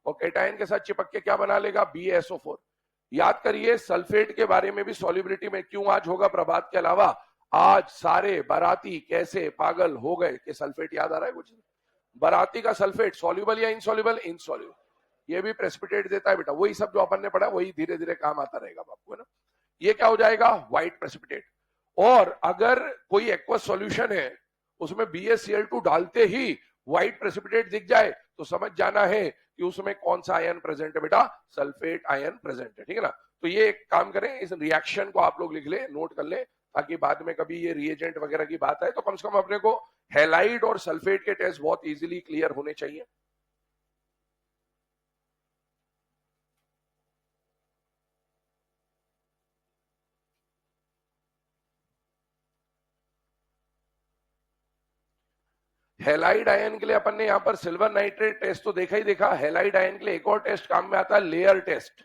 और कैटायन के साथ चिपक के क्या बना लेगा? BaSO4। याद करिए सल्फेट के बारे में भी सॉल्युबिलिटी में क्यों आज होगा प्रभात के अलावा, आज सारे बाराती कैसे पागल हो गए कि सल्फेट याद आ रहा है कुछ? बाराती का सल्फेट सॉल्युबल या इनसॉल्युबल? इनसॉल्युबल। ये भी प्रेसिपिटेट देता है बेटा, वही सब जो अपन ने पढ़ा वही धीरे धीरे काम आता रहेगा आपको, है ना। ये क्या हो जाएगा, व्हाइट प्रेसिपिटेट। और अगर कोई एक्वस सॉल्यूशन है उसमें BaCl2 डालते ही व्हाइट प्रेसिपिटेट दिख जाए तो समझ जाना है कि उसमें कौन सा आयन प्रेजेंट है बेटा, सल्फेट आयन प्रेजेंट है, ठीक है ना। तो ये एक काम करें, इस रिएक्शन को आप लोग लिख ले, नोट कर ले, ताकि बाद में कभी ये रिएजेंट वगैरह की बात आए तो कम से कम अपने को हैलाइड और सल्फेट के टेस्ट बहुत इजीली क्लियर होने चाहिए। हैलाइड आयन के लिए अपन ने यहाँ पर सिल्वर नाइट्रेट टेस्ट तो देखा ही देखा। हैलाइड आयन के लिए एक और टेस्ट काम में आता है, लेयर टेस्ट।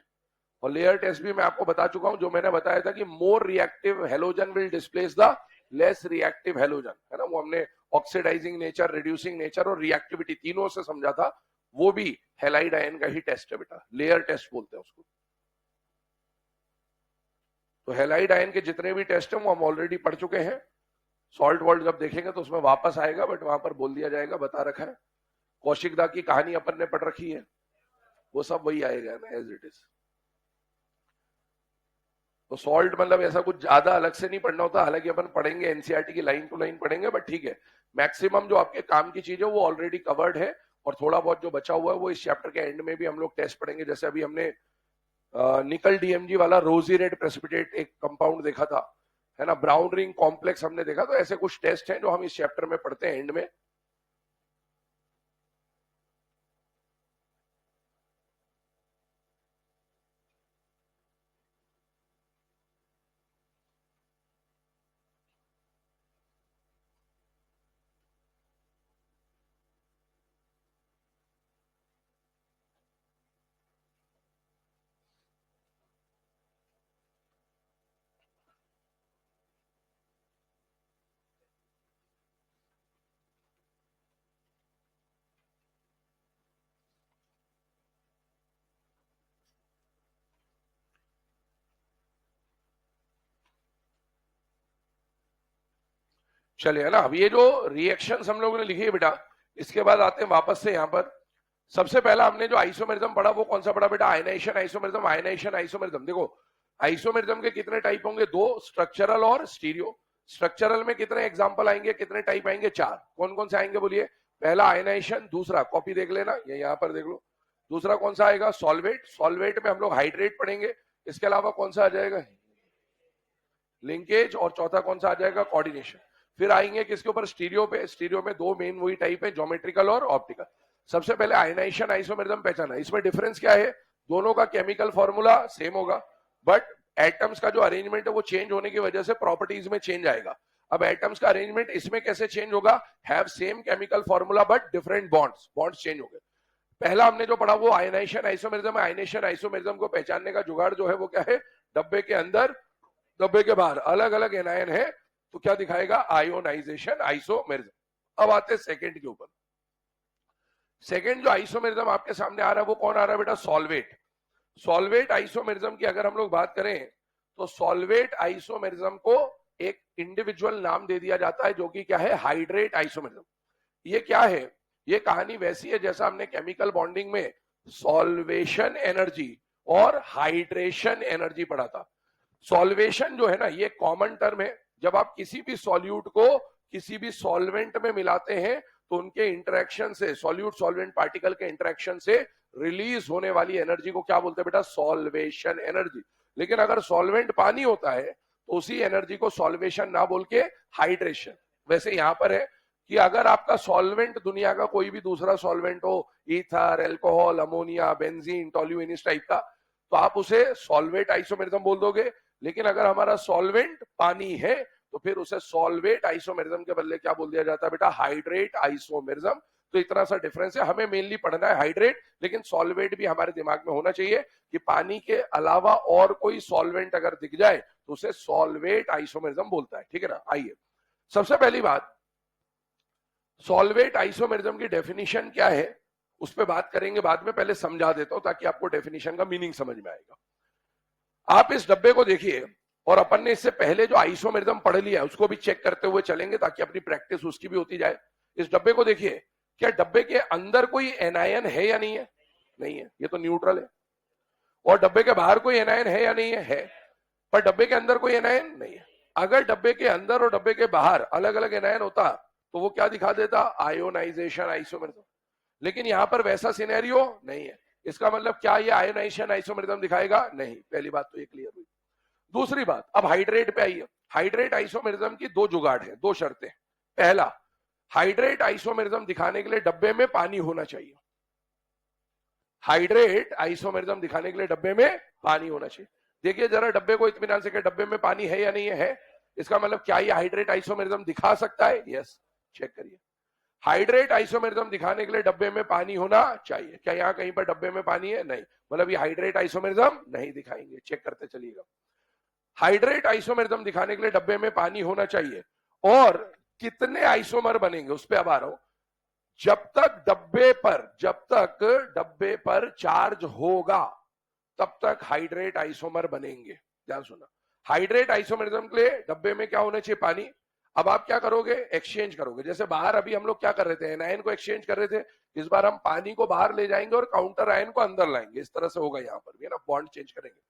और लेयर टेस्ट भी मैं आपको बता चुका हूं, जो मैंने बताया था कि more reactive halogen will displace the less reactive halogen, है ना। वो हमने ऑक्सीडाइजिंग नेचर, रिड्यूसिंग नेचर और रिएक्टिविटी तीनों से समझा था। वो भी हैलाइड आयन का ही टेस्ट है बेटा, लेयर टेस्ट बोलते हैं उसको। तो हैलाइड आयन के जितने भी टेस्ट हैं वो हम ऑलरेडी पढ़ चुके हैं। सॉल्ट वर्ल्ड जब देखेंगे तो उसमें वापस आएगा, बट वहां पर बोल दिया जाएगा, बता रखा है। कौशिक दा की कहानी अपन ने पढ़ रखी है, वो सब वही आएगा ना, एज इट इज। तो सॉल्ट मतलब ऐसा कुछ ज्यादा अलग से नहीं पढ़ना होता, हालांकि अपन पढ़ेंगे एनसीईआरटी की लाइन टू लाइन पढ़ेंगे, बट ठीक है, मैक्सिमम जो आपके काम की चीज है वो ऑलरेडी कवर्ड है। और थोड़ा बहुत जो बचा हुआ है वो इस चैप्टर के एंड में भी हम लोग टेस्ट पढ़ेंगे। जैसे अभी हमने निकल DMG वाला रोजी रेड प्रेसिपिटेट एक कंपाउंड देखा था, है ना, ब्राउन रिंग कॉम्प्लेक्स हमने देखा। तो ऐसे कुछ टेस्ट हैं जो हम इस चैप्टर में पढ़ते हैं एंड में। चलिए, है ना। अब ये जो रिएक्शंस हम लोगों ने लिखी है बेटा, इसके बाद आते हैं वापस से यहाँ पर। सबसे पहला हमने जो आइसोमेरिज्म पढ़ा वो कौन सा पढ़ा बेटा, आयनाइजेशन आइसोमेरिज्म। आयनाइजेशन आइसोमेरिज्म, देखो आइसोमेरिज्म के कितने टाइप होंगे, दो, स्ट्रक्चरल और स्टीरियो। स्ट्रक्चरल में कितने एग्जांपल आएंगे, कितने टाइप आएंगे, चार। कौन कौन से आएंगे बोलिए। पहला आयनाइजेशन, दूसरा कॉपी देख लेना, ये यहाँ पर देख लो। दूसरा कौन सा आएगा, सॉल्वेट। सॉल्वेट में हम लोग हाइड्रेट पढ़ेंगे। इसके अलावा कौन सा आ जाएगा, लिंकेज। और चौथा कौन सा आ जाएगा, कोऑर्डिनेशन। फिर आएंगे किसके ऊपर, स्टीरियो पे। स्टीरियो में दो मेन वही टाइप है, ज्योमेट्रिकल और ऑप्टिकल। सबसे पहले आयनाइजेशन आइसोमेरिज्म पहचाना। इसमें डिफरेंस क्या है, दोनों का केमिकल फॉर्मूला सेम होगा, बट एटम्स का जो अरेंजमेंट है वो चेंज होने की वजह से प्रॉपर्टीज में चेंज आएगा। अब एटम्स का अरेंजमेंट इसमें कैसे चेंज होगा, have same chemical formula but different bonds, bonds change हो गए। पहला हमने जो पढ़ा वो आयनाइजेशन आइसोमेरिज्म है। आयनाइजेशन आइसोमेरिज्म को पहचानने का जुगाड़ जो है वो क्या है, डब्बे के अंदर, डब्बे के बाहर अलग अलग एनायन है तो क्या दिखाएगा, आयोनाइजेशन आइसोमेरिज्म। अब आते हैं सेकंड के ऊपर। सेकंड जो आइसोमेरिज्म आपके सामने आ रहा है वो कौन आ रहा है बेटा, सॉल्वेट। सॉल्वेट आइसोमेरिज्म की अगर हम लोग बात करें तो सॉल्वेट आइसोमेरिज्म को एक इंडिविजुअल नाम दे दिया जाता है जो कि क्या है, हाइड्रेट आइसोमेरिज्म। ये क्या है, ये कहानी वैसी है जैसा हमने केमिकल बॉन्डिंग में सॉल्वेशन एनर्जी और हाइड्रेशन एनर्जी पढ़ा था। सॉल्वेशन जो है ना, ये कॉमन टर्म है। जब आप किसी भी सॉल्यूट को किसी भी सॉल्वेंट में मिलाते हैं तो उनके इंटरेक्शन से, सॉल्यूट सॉल्वेंट पार्टिकल के इंटरेक्शन से रिलीज होने वाली एनर्जी को क्या बोलते हैं बेटा, सॉल्वेशन एनर्जी। लेकिन अगर सॉल्वेंट पानी होता है तो उसी एनर्जी को सॉल्वेशन ना बोल के हाइड्रेशन। वैसे यहां पर है कि अगर आपका सॉल्वेंट दुनिया का कोई भी दूसरा सॉल्वेंट हो, ether, alcohol, ammonia, benzene, toluene, इस टाइप का, तो आप उसे सॉल्वेट आइसोमेरिज्म बोल दोगे। लेकिन अगर हमारा सॉल्वेंट पानी है तो फिर उसे सॉल्वेट आइसोमेरिज्म के बदले क्या बोल दिया जाता है बेटा, हाइड्रेट आइसोमेरिज्म। तो इतना सा डिफरेंस है। हमें मेनली पढ़ना है हाइड्रेट, लेकिन सॉल्वेट भी हमारे दिमाग में होना चाहिए कि पानी के अलावा और कोई सॉल्वेंट अगर दिख जाए तो उसे सॉल्वेट आइसोमेरिज्म बोलता है, ठीक है ना। आइए, सबसे पहली बात, सॉल्वेट आइसोमेरिज्म की डेफिनेशन क्या है उस पर बात करेंगे बाद में। पहले समझा देता हूं ताकि आपको डेफिनेशन का मीनिंग समझ में आएगा। आप इस डब्बे को देखिए, और अपन ने इससे पहले जो आइसोमेरिज्म पढ़ लिया उसको भी चेक करते हुए चलेंगे ताकि अपनी प्रैक्टिस उसकी भी होती जाए। इस डब्बे को देखिए, क्या डब्बे के अंदर कोई एनायन है या नहीं है, नहीं है, ये तो न्यूट्रल है। और डब्बे के बाहर कोई एनायन है या नहीं है, पर डब्बे के अंदर कोई एनायन नहीं है। अगर डब्बे के अंदर और डब्बे के बाहर अलग अलग एनायन होता तो वो क्या दिखा देता, आयोनाइजेशन आइसोमेरिज्म। लेकिन यहां पर वैसा सिनेरियो नहीं है। इसका मतलब क्या ये आयोनाइजेशन आइसोमेरिज्म दिखाएगा? नहीं। पहली बात तो ये क्लियर हुई। दूसरी बात, अब हाइड्रेट पे आइए। हाइड्रेट आइसोमेरिज्म की दो जुगाड़ है, दो शर्तें। पहला, हाइड्रेट आइसोमेरिज्म दिखाने के लिए डब्बे में पानी होना चाहिए। हाइड्रेट आइसोमेरिज्म दिखाने के लिए डब्बे में पानी होना चाहिए। देखिए जरा डब्बे को इत्मीनान से कि डब्बे में पानी है या नहीं है। इसका मतलब क्या ये हाइड्रेट आइसोमेरिज्म दिखा सकता है? यस। चेक करिए, हाइड्रेट आइसोमेरिज्म दिखाने के लिए डब्बे में पानी होना चाहिए। क्या यहां कहीं पर डब्बे में पानी है? नहीं। मतलब ये हाइड्रेट आइसोमेरिज्म नहीं दिखाएंगे। चेक करते चलिएगा, हाइड्रेट आइसोमेरिज्म दिखाने के लिए डब्बे में पानी होना चाहिए। और कितने आइसोमर बनेंगे उस पर अब आ रहा हूं। जब तक डब्बे पर चार्ज होगा तब तक हाइड्रेट आइसोमर बनेंगे। ध्यान सुना, हाइड्रेट आइसोमेरिज्म के लिए डब्बे में क्या होना चाहिए? पानी। अब आप क्या करोगे? एक्सचेंज करोगे। जैसे बाहर अभी हम लोग क्या कर रहे थे, एनायन को एक्सचेंज कर रहे थे, इस बार हम पानी को बाहर ले जाएंगे और काउंटर आयन को अंदर लाएंगे। इस तरह से होगा यहां पर भी, है ना, बॉन्ड चेंज करेंगे।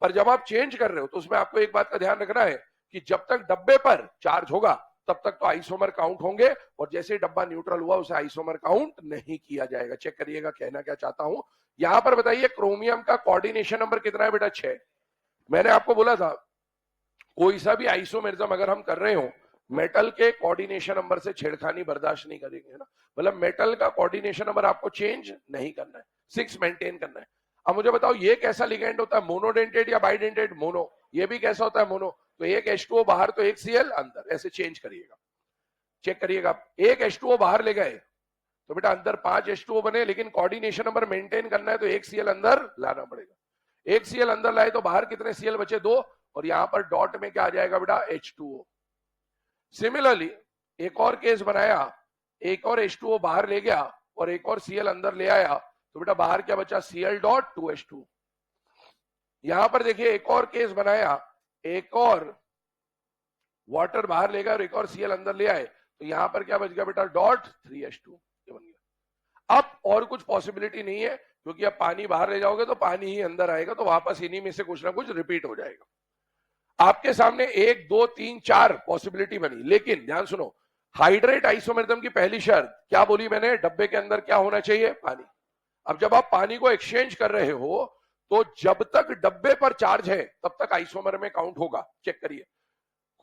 पर जब आप चेंज कर रहे हो तो उसमें आपको एक बात का ध्यान रखना है कि जब तक डब्बे पर चार्ज होगा तब तक तो आइसोमर काउंट होंगे, और जैसे ही डब्बा न्यूट्रल हुआ उसे आइसोमर काउंट नहीं किया जाएगा। चेक करिएगा कहना क्या चाहता हूं। यहां पर बताइए क्रोमियम का कोऑर्डिनेशन नंबर कितना है बेटा? 6। मैंने आपको बोला था कोई सा भी आइसोमेरिज्म अगर हम कर रहे हो, मेटल के कोऑर्डिनेशन नंबर से छेड़खानी बर्दाश्त नहीं करेंगे, है ना। मतलब मेटल का कोऑर्डिनेशन नंबर आपको चेंज नहीं करना है, 6 मेंटेन करना है। अब मुझे बताओ ये कैसा लिगेंड होता है, मोनोडेंटेड या बाइडेंटेड? मोनो। ये भी कैसा होता है? मोनो। तो एक H2O बाहर तो एक Cl अंदर, ऐसे चेंज करिएगा। चेक करिएगा, एक H2O बाहर ले गए तो बेटा अंदर 5 H2O बने, लेकिन कोऑर्डिनेशन नंबर मेंटेन करना है तो एक Cl अंदर लाना पड़ेगा। एक Cl अंदर लाए तो बाहर कितने Cl बचे? 2। और यहां पर डॉट में क्या आ जाएगा बेटा? H2O। सिमिलरली एक और केस बनाया, एक और H2O बाहर ले गया और एक और Cl अंदर ले आया, तो बेटा बाहर क्या बचा? Cl dot 2H2। यहां पर देखिए एक और केस बनाया, एक और वाटर बाहर ले गया और एक और Cl अंदर ले आए, तो यहां पर क्या बच गया बेटा? Dot 3H2। ये बन गया। अब और कुछ पॉसिबिलिटी नहीं है, क्योंकि अब पानी बाहर ले जाओगे तो पानी ही अंदर आएगा, तो वापस इन्हीं में से कुछ ना कुछ रिपीट हो जाएगा। आपके सामने 1 2 3 4 पॉसिबिलिटी बनी, लेकिन ध्यान सुनो, हाइड्रेट आइसोमेरिज्म की पहली शर्त क्या बोली मैंने? डब्बे के अंदर क्या होना चाहिए? पानी। अब जब आप पानी को एक्सचेंज कर रहे हो तो जब तक डब्बे पर चार्ज है तब तक आइसोमर में काउंट होगा। चेक करिए,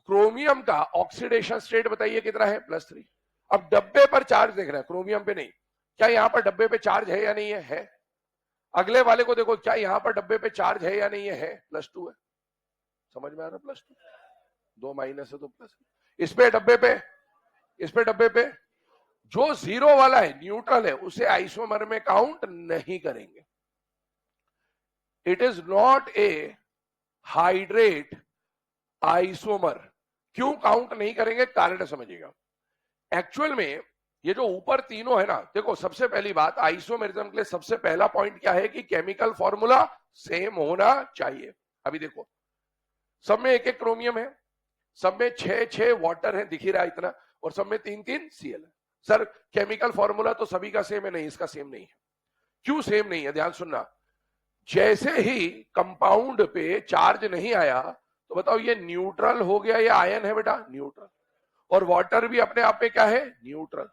क्रोमियम का ऑक्सीडेशन स्टेट बताइए कितना है? +3। अब डब्बे पर चार्ज देख रहे हैं, क्रोमियम पे नहीं। क्या यहां पर डब्बे पे चार्ज है या नहीं है? अगले वाले को देखो, क्या यहां पर डब्बे पे चार्ज है या नहीं है? +2 है। समझ में आ रहा? +2, 2 माइनस है तो प्लस। इस पे डब्बे पे, इस पे डब्बे पे जो 0 वाला है, न्यूट्रल है, उसे आइसोमर में काउंट नहीं करेंगे। It is not a hydrate isomer. क्यों काउंट नहीं करेंगे? कारण समझिएगा। एक्चुअल में ये जो ऊपर तीनों है ना, देखो सबसे पहली बात, आइसोमेरिज्म के लिए सबसे पहला पॉइंट क्या है कि केमिकल फॉर्मूला सेम होना चाहिए। अभी देखो सब में एक एक क्रोमियम है, सब में 6 वाटर है, दिख ही रहा है इतना, और सब में 3 Cl है। सर केमिकल फॉर्मूला तो सभी का सेम है, नहीं, इसका सेम नहीं है। क्यों सेम नहीं है? ध्यान सुनना, जैसे ही कंपाउंड पे चार्ज नहीं आया तो बताओ ये न्यूट्रल हो गया या आयन है बेटा? न्यूट्रल। और वाटर भी अपने आप में क्या है? न्यूट्रल।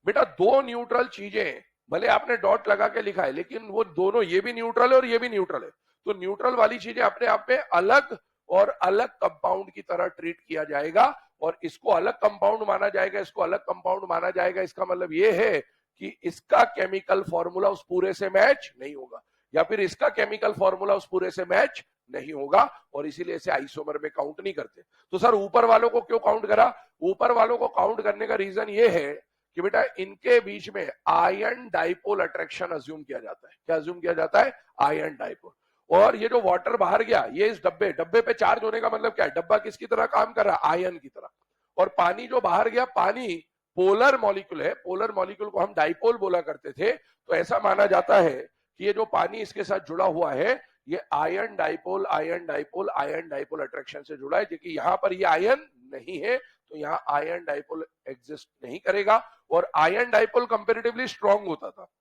बेटा दो न्यूट्रल चीजें, भले आपने डॉट लगा के लिखा है, लेकिन वो दोनों, ये भी न्यूट्रल है और ये भी न्यूट्रल है। तो न्यूट्रल वाली चीजें अपने आप में अलग और अलग कंपाउंड की तरह ट्रीट किया जाएगा, और इसको अलग कंपाउंड माना जाएगा, इसको अलग कंपाउंड माना जाएगा। इसका मतलब ये है कि इसका केमिकल फॉर्मूला उस पूरे से मैच नहीं होगा, या फिर इसका केमिकल फॉर्मूला उस पूरे से मैच नहीं होगा, और इसीलिए इसे आइसोमर में काउंट नहीं करते। तो सर ऊपर वालों को क्यों काउंट करा? ऊपर वालों को काउंट करने का रीजन ये है कि बेटा इनके बीच में आयन डाइपोल अट्रैक्शन अज्यूम किया जाता है। क्या अज्यूम किया जाता है? Ion dipole. और ये जो वाटर बाहर गया, ये इस डब्बे पे चार्ज होने का मतलब क्या है? डब्बा किसकी तरह काम कर रहा है? आयन की तरह। और पानी जो बाहर गया, पानी पोलर मॉलिक्यूल है, पोलर मॉलिक्यूल को हम डाइपोल बोला करते थे। तो ऐसा माना जाता है कि ये जो पानी इसके साथ जुड़ा हुआ है, ये ion dipole ion dipole ion dipole attraction से जुड़ा है, क्योंकि यहां पर ये आयन नहीं है, तो यहां आयन डाइपोल एग्जिस्ट नहीं करेगा। और आयन डाइपोल कंपैरेटिवली स्ट्रांग होता था,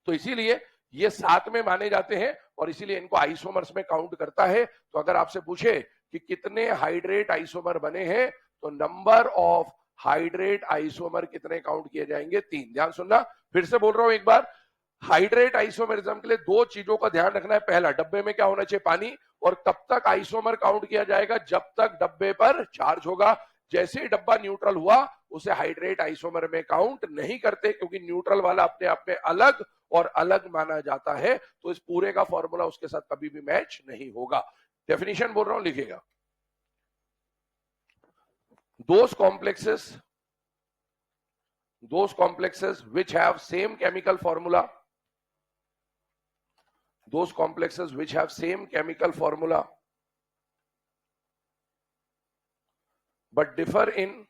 तो इसीलिए ये साथ में माने जाते हैं और इसीलिए इनको आइसोमर्स में काउंट करता है। तो अगर आपसे पूछे कि कितने हाइड्रेट आइसोमर बने हैं, तो नंबर ऑफ हाइड्रेट आइसोमर कितने काउंट किए जाएंगे? 3। ध्यान सुनना, फिर से बोल रहा हूं एक बार, हाइड्रेट आइसोमरिज्म के लिए 2 चीजों का ध्यान रखना है। पहला, डब्बे में क्या होना चाहिए? पानी। और कब तक आइसोमर काउंट किया जाएगा? जब तक डब्बे पर चार्ज होगा। जैसे ही डब्बा न्यूट्रल हुआ, उसे हाइड्रेट आइसोमर में काउंट नहीं करते, क्योंकि न्यूट्रल वाला अपने आप में अलग और अलग माना जाता है। तो इस पूरे का फॉर्मूला उसके साथ कभी भी मैच नहीं होगा। डेफिनेशन बोल रहा हूं, लिखिएगा। those complexes which have same chemical formula, those complexes which have same chemical formula but differ in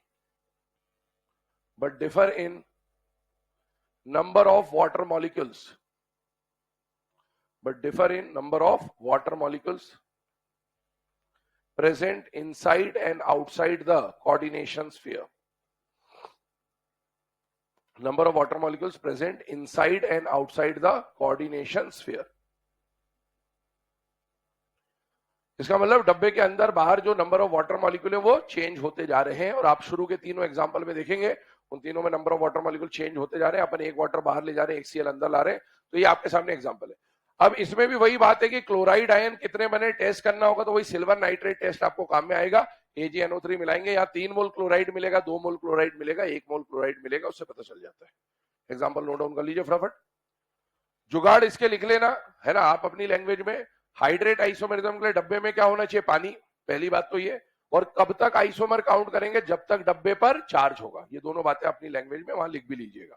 number of water molecules, present inside and outside the coordination sphere. Number of water molecules present inside and outside the coordination sphere. इसका मतलब डब्बे के अंदर बाहर जो number of water molecule है वो change होते जा रहे हैं। और आप शुरू के तीनों एग्जांपल में देखेंगे, उन तीनों में number of water molecule change होते जा रहे हैं। अपन एक वाटर बाहर ले जा रहे हैं, एक सीएल अंदर ला रहे हैं। तो ये आपके सामने एग्जांपल है। अब इसमें भी वही बात है कि क्लोराइड आयन कितने बने टेस्ट करना होगा, तो वही सिल्वर नाइट्रेट टेस्ट आपको काम में आएगा। AgNO3 मिलाएंगे, या 3 मोल क्लोराइड मिलेगा, 2 मोल क्लोराइड मिलेगा, 1 मोल क्लोराइड मिलेगा, उससे पता चल जाता है। एग्जाम्पल नोट डाउन कर लीजिए फटाफट। जुगाड़ इसके लिख लेना है ना आप अपनी लैंग्वेज में। हाइड्रेट आइसोमरिज्म के लिए डब्बे में क्या होना चाहिए? पानी, पहली बात तो ये। और कब तक आइसोमर काउंट करेंगे? जब तक डब्बे पर चार्ज होगा। ये दोनों बातें अपनी लैंग्वेज में वहां लिख भी लीजिएगा।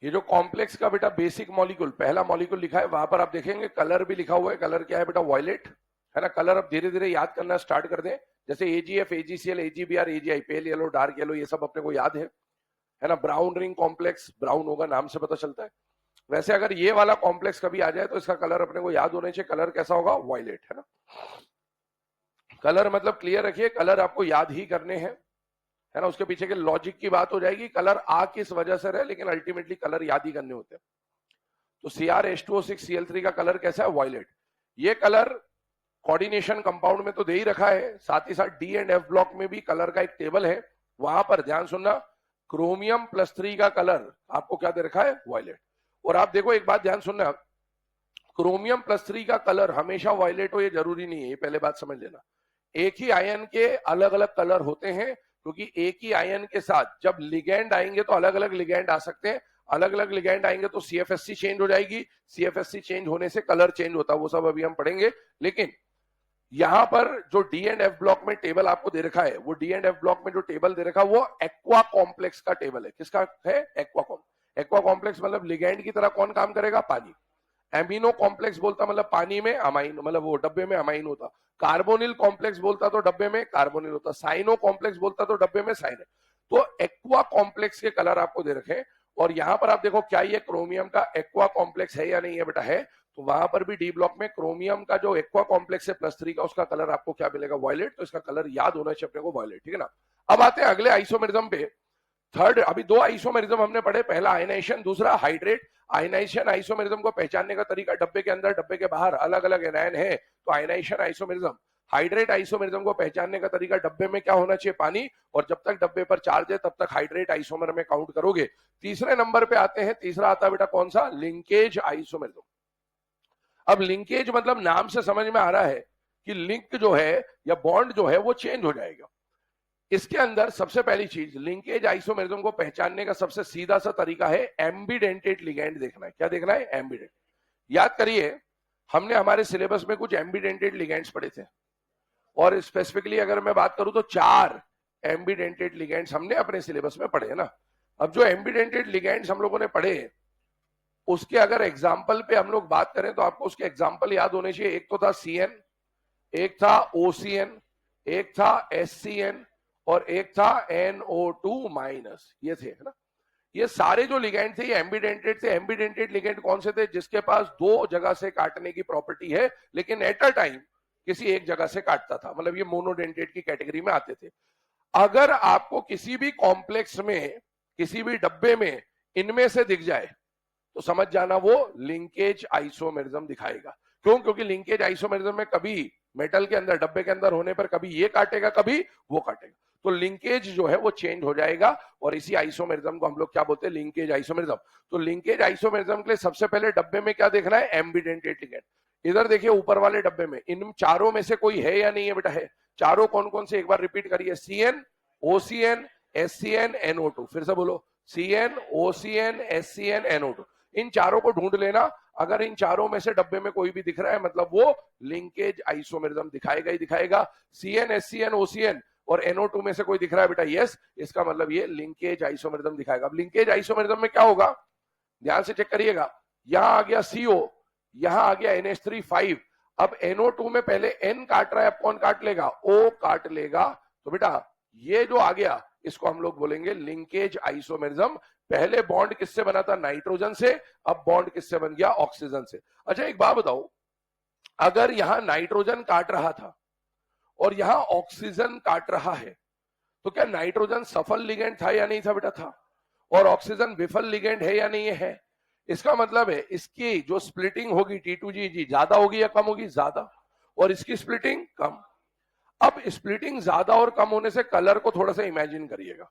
ये जो कॉम्प्लेक्स का बेटा बेसिक मॉलिक्यूल, पहला मॉलिक्यूल लिखा है, वहां पर आप देखेंगे कलर भी लिखा हुआ है। कलर क्या है बेटा? वॉयलेट, है ना। कलर अब धीरे धीरे याद करना स्टार्ट कर दें। जैसे AgF, AgCl, AgBr, AgI, pale yellow, dark yellow, ये सब अपने को याद है ना। ब्राउन रिंग कॉम्प्लेक्स, ब्राउन होगा, नाम से पता चलता है। वैसे अगर ये वाला कॉम्प्लेक्स कभी आ जाए तो इसका कलर अपने को याद होना चाहिए। कलर कैसा होगा? वॉयलेट, है ना। कलर मतलब क्लियर रखिए, कलर आपको याद ही करने हैं, है ना। उसके पीछे के लॉजिक की बात हो जाएगी। कलर आ किस वजह से रहे, लेकिन अल्टीमेटली कलर याद ही करने होते हैं। तो CrH2O6Cl3 का कलर कैसा है? वॉयलेट। ये कलर कोऑर्डिनेशन कंपाउंड में तो दे ही रखा है, साथ ही साथ D एंड F ब्लॉक में भी कलर का एक टेबल है, वहां पर ध्यान सुनना, क्रोमियम+3 का कलर आपको क्या दे रखा है? वॉयलेट। और आप देखो एक बात ध्यान सुनना, क्रोमियम+3 का कलर हमेशा वॉयलेट हो ये जरूरी नहीं है, ये पहले बात समझ लेना। एक ही आयन के अलग अलग कलर होते हैं, क्योंकि एक ही आयन के साथ जब लिगेंड आएंगे तो अलग अलग लिगेंड आ सकते हैं। अलग अलग लिगेंड आएंगे तो CFSC चेंज हो जाएगी। CFSC चेंज होने से कलर चेंज होता है, वो सब अभी हम पढ़ेंगे। लेकिन यहां पर जो D एंड F ब्लॉक में टेबल आपको दे रखा है, वो D एंड F ब्लॉक में जो टेबल दे रखा है वो एक्वा कॉम्प्लेक्स का टेबल है। किसका है? एक्वा कॉम्प्लेक्स मतलब लिगेंड की तरह कौन काम करेगा? पानी। एमिनो कॉम्प्लेक्स बोलता मतलब पानी में अमाइन, मतलब वो डब्बे में अमाइन होता। कार्बोनिल कॉम्प्लेक्स बोलता तो डब्बे में कार्बोनिल होता। साइनो कॉम्प्लेक्स बोलता तो डब्बे में साइन है। तो एक्वा कॉम्प्लेक्स के कलर आपको दे रखे। और यहां पर आप देखो क्या ये क्रोमियम का एक्वा कॉम्प्लेक्स है या नहीं है बेटा? है। तो वहां पर भी D ब्लॉक में क्रोमियम का जो एक्वा कॉम्प्लेक्स है +3 का, उसका कलर आपको क्या मिलेगा? वॉयलेट। तो इसका कलर याद होना चाहिए अपने को, वॉयलेट, ठीक है ना। अब आते हैं अगले आइसोमेरिज्म पे। थर्ड, अभी 2 आइसोमेरिज्म हमने पढ़े, पहला आयनाइजेशन, दूसरा हाइड्रेट। आयनाइजेशन आइसोमेरिज्म को पहचानने का तरीका, डब्बे के अंदर डब्बे के बाहर अलग अलग एनायन है, तो आयनाइजेशन आइसोमेरिज्म। हाइड्रेट आइसोमेरिज्म को पहचानने का तरीका, डब्बे में क्या होना चाहिए? पानी, और जब तक डब्बे पर चार्ज है तब तक हाइड्रेट आइसोमर में काउंट करोगे। तीसरे नंबर पे आते हैं, तीसरा आता है बेटा कौन सा? Linkage isomerism. अब लिंकेज मतलब नाम से समझ में आ रहा है कि लिंक जो है या बॉन्ड जो है वो चेंज हो जाएगा। इसके अंदर सबसे पहली चीज, लिंकेज आइसोमेरिज्म को पहचानने का सबसे सीधा सा तरीका है एम्बिडेंटेड लिगेंड देखना है। क्या देखना है? एम्बिडेंट। याद करिए, हमने हमारे सिलेबस में कुछ एम्बिडेंटेड लिगेंड्स पढ़े थे, और स्पेसिफिकली अगर मैं बात करूं तो 4 एम्बिडेंटेड लिगेंड्स हमने अपने सिलेबस में पढ़े है ना। अब जो एम्बिडेंटेड लिगेंड्स हम लोगों ने पढ़े, उसके अगर एग्जाम्पल पे हम लोग बात करें तो आपको उसके एग्जाम्पल याद होने चाहिए। एक तो था CN, एक था OCN, एक था SCN, और एक था NO2-, ये थे है ना। ये सारे जो लिगेंड थे ये एम्बिडेंटेड थे। एम्बिडेंटेड लिगेंड कौन से थे? जिसके पास 2 जगह से काटने की प्रॉपर्टी है, लेकिन एट अ टाइम किसी एक जगह से काटता था, मतलब ये मोनोडेंटेड की कैटेगरी में आते थे। अगर आपको किसी भी कॉम्प्लेक्स में, किसी भी डब्बे में इनमें से दिख जाए तो समझ जाना वो लिंकेज आइसोमेरिज्म दिखाएगा। क्यों? क्योंकि लिंकेज आइसोमेरिज्म में कभी मेटल के अंदर, डब्बे के अंदर होने पर कभी ये काटेगा, कभी वो काटेगा, तो लिंकेज जो है वो चेंज हो जाएगा, और इसी आइसोमेरिज्म को हम लोग क्या बोलते हैं? Linkage isomerism. तो लिंकेज आइसोमेरिज्म के लिए सबसे पहले डब्बे में क्या देखना है? Ambidentate ligand. इधर देखिए ऊपर वाले डब्बे में इन चारों में से कोई है या नहीं है बेटा? है। चारों कौन कौन से? एक बार रिपीट करिए। CN, OCN, SCN, NO2। फिर से बोलो। CN, OCN, SCN, NO2। इन चारों को ढूंढ लेना। अगर इन चारों में से डब्बे में कोई भी दिख रहा है, मतलब वो लिंकेज आइसोमेरिज्म दिखाएगा ही दिखाएगा। CN, SCN, OCN और NO2 में से कोई दिख रहा है बेटा? यस, इसका मतलब ये लिंकेज आइसोमेरिज्म दिखाएगा। अब लिंकेज आइसोमेरिज्म में क्या होगा, ध्यान से चेक करिएगा। यहां आ गया CO, यहां आ गया NH3 5। अब NO2 में पहले N काट रहा है, अब कौन काट लेगा? O काट लेगा। तो बेटा ये जो आ गया, इसको हम लोग बोलेंगे लिंकेज आइसोमेरिज्म। पहले बॉन्ड किससे बना था? नाइट्रोजन से। अब बॉन्ड किससे बन गया? ऑक्सीजन से। अच्छा एक बात बताओ, अगर यहां नाइट्रोजन काट रहा था और यहां ऑक्सीजन काट रहा है, तो क्या नाइट्रोजन सफल लिगेंड था या नहीं था बेटा? था। और ऑक्सीजन विफल लिगेंड है या नहीं है? इसका मतलब है इसकी जो स्प्लिटिंग होगी T2G ज्यादा होगी या कम होगी? ज्यादा। और इसकी स्प्लिटिंग कम। अब स्प्लिटिंग ज्यादा और कम होने से कलर को थोड़ा सा इमेजिन करिएगा।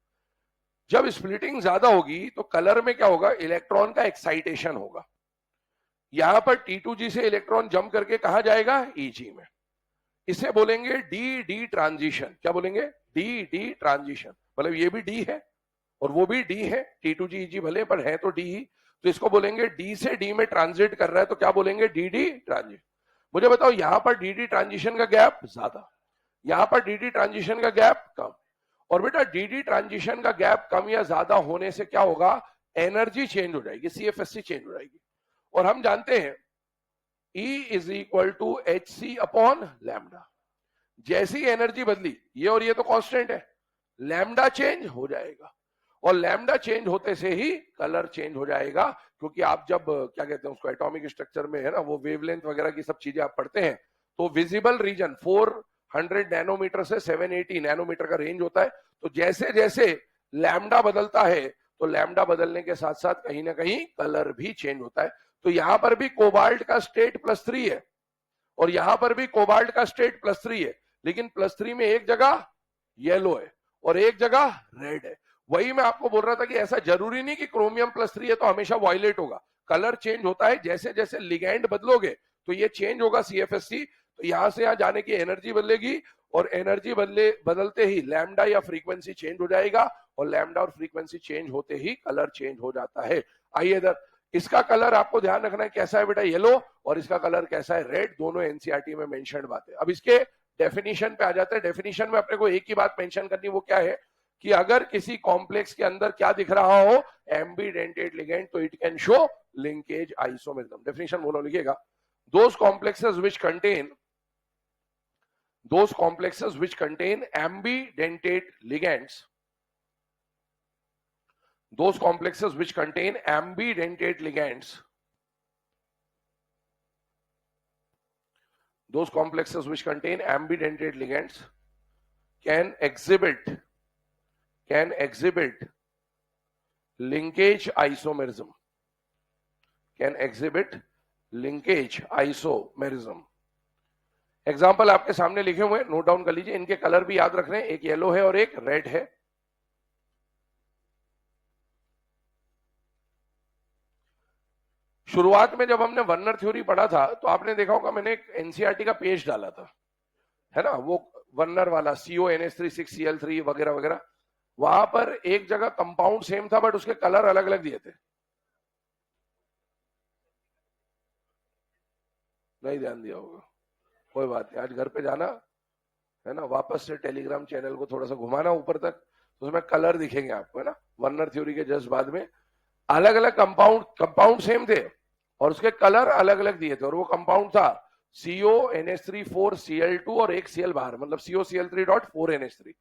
जब स्प्लिटिंग ज्यादा होगी तो कलर में क्या होगा? इलेक्ट्रॉन का एक्साइटेशन होगा। यहां पर T2G से इलेक्ट्रॉन जंप करके कहा जाएगा? EG में। इसे बोलेंगे डी ट्रांजिशन। क्या बोलेंगे? D transition. मतलब ये भी डी है और वो भी डी है, T2G EG भले पर है तो डी ही, तो इसको बोलेंगे डी से डी में ट्रांजिट कर रहा है, तो क्या बोलेंगे? D transit. मुझे बताओ, यहां पर डी ट्रांजिशन का गैप ज्यादा, यहां पर डी ट्रांजिशन का गैप कम। और बेटा डी ट्रांजिशन का गैप कम या ज्यादा होने से क्या होगा? एनर्जी चेंज हो जाएगी, CFSC चेंज हो जाएगी। और हम जानते हैं E = hc/λ। जैसी एनर्जी बदली, ये और ये तो कांस्टेंट है, लैम्डा चेंज हो जाएगा। और लैम्डा चेंज होते से ही कलर चेंज हो जाएगा। क्योंकि आप जब क्या कहते हैं उसको, एटॉमिक स्ट्रक्चर में है ना, वो वेवलेंथ वगैरह की सब चीजें आप पढ़ते हैं, तो विजिबल रीजन 400 नैनोमीटर से 780 नैनोमीटर का रेंज होता है। तो जैसे जैसे लैम्डा बदलता है, तो लैम्डा बदलने के साथ साथ कहीं ना कहीं कलर भी चेंज होता है। तो यहां पर भी कोबाल्ट का स्टेट +3 है, और यहां पर भी कोबाल्ट का स्टेट +3 है, लेकिन +3 में एक जगह येलो है और एक जगह रेड है। वही मैं आपको बोल रहा था कि ऐसा जरूरी नहीं कि क्रोमियम +3 है तो हमेशा वायलेट होगा। कलर चेंज होता है, जैसे जैसे लिगेंड बदलोगे तो ये चेंज होगा CFSC। तो यहां से यहां जाने की एनर्जी बदलेगी, और एनर्जी बदलते ही लैम्डा या फ्रीक्वेंसी चेंज हो जाएगा, और लैम्डा और फ्रीक्वेंसी चेंज होते ही कलर चेंज हो जाता है। आइए इधर, इसका कलर आपको ध्यान रखना है कैसा है बेटा? येलो। और इसका कलर कैसा है? रेड। दोनों NCERT में मेंशन बात है। अब इसके डेफिनेशन पे आ जाते हैं। डेफिनेशन में अपने को एक ही बात मेंशन करनी, वो क्या है कि अगर किसी कॉम्प्लेक्स के अंदर क्या दिख रहा हो? एम्बिडेंटेड लिगेंड, तो it can show linkage isomerism. Definition बोलो, लिखिएगा। those complexes which contain ambidentate ligands, those complexes which contain ambidentate ligands, those complexes which contain ambidentate ligands can exhibit linkage isomerism, can exhibit linkage isomerism। Example आपके सामने लिखे हुए, note down कर लीजिए। इनके colour भी याद रख रहे हैं, एक येलो है और एक रेड है। शुरुआत में जब हमने वर्नर थ्योरी पढ़ा था तो आपने देखा होगा मैंने एक NCERT का पेज डाला था, है ना, वो वर्नर वाला CONH3 6Cl3 वगैरह वगैरह। वहां पर एक जगह कंपाउंड सेम था बट उसके कलर अलग अलग दिए थे। नहीं ध्यान दिया होगा, कोई बात नहीं, आज घर पे जाना है ना, वापस से टेलीग्राम चैनल को थोड़ा सा घुमाना ऊपर तक, तो उसमें कलर दिखेंगे आपको, है ना। वर्नर थ्योरी के जस्ट बाद में अलग अलग कंपाउंड सेम थे और उसके कलर अलग अलग दिए थे, और वो कंपाउंड था CONH3 4Cl2 और एक Cl बाहर, मतलब COCl3.4NH3,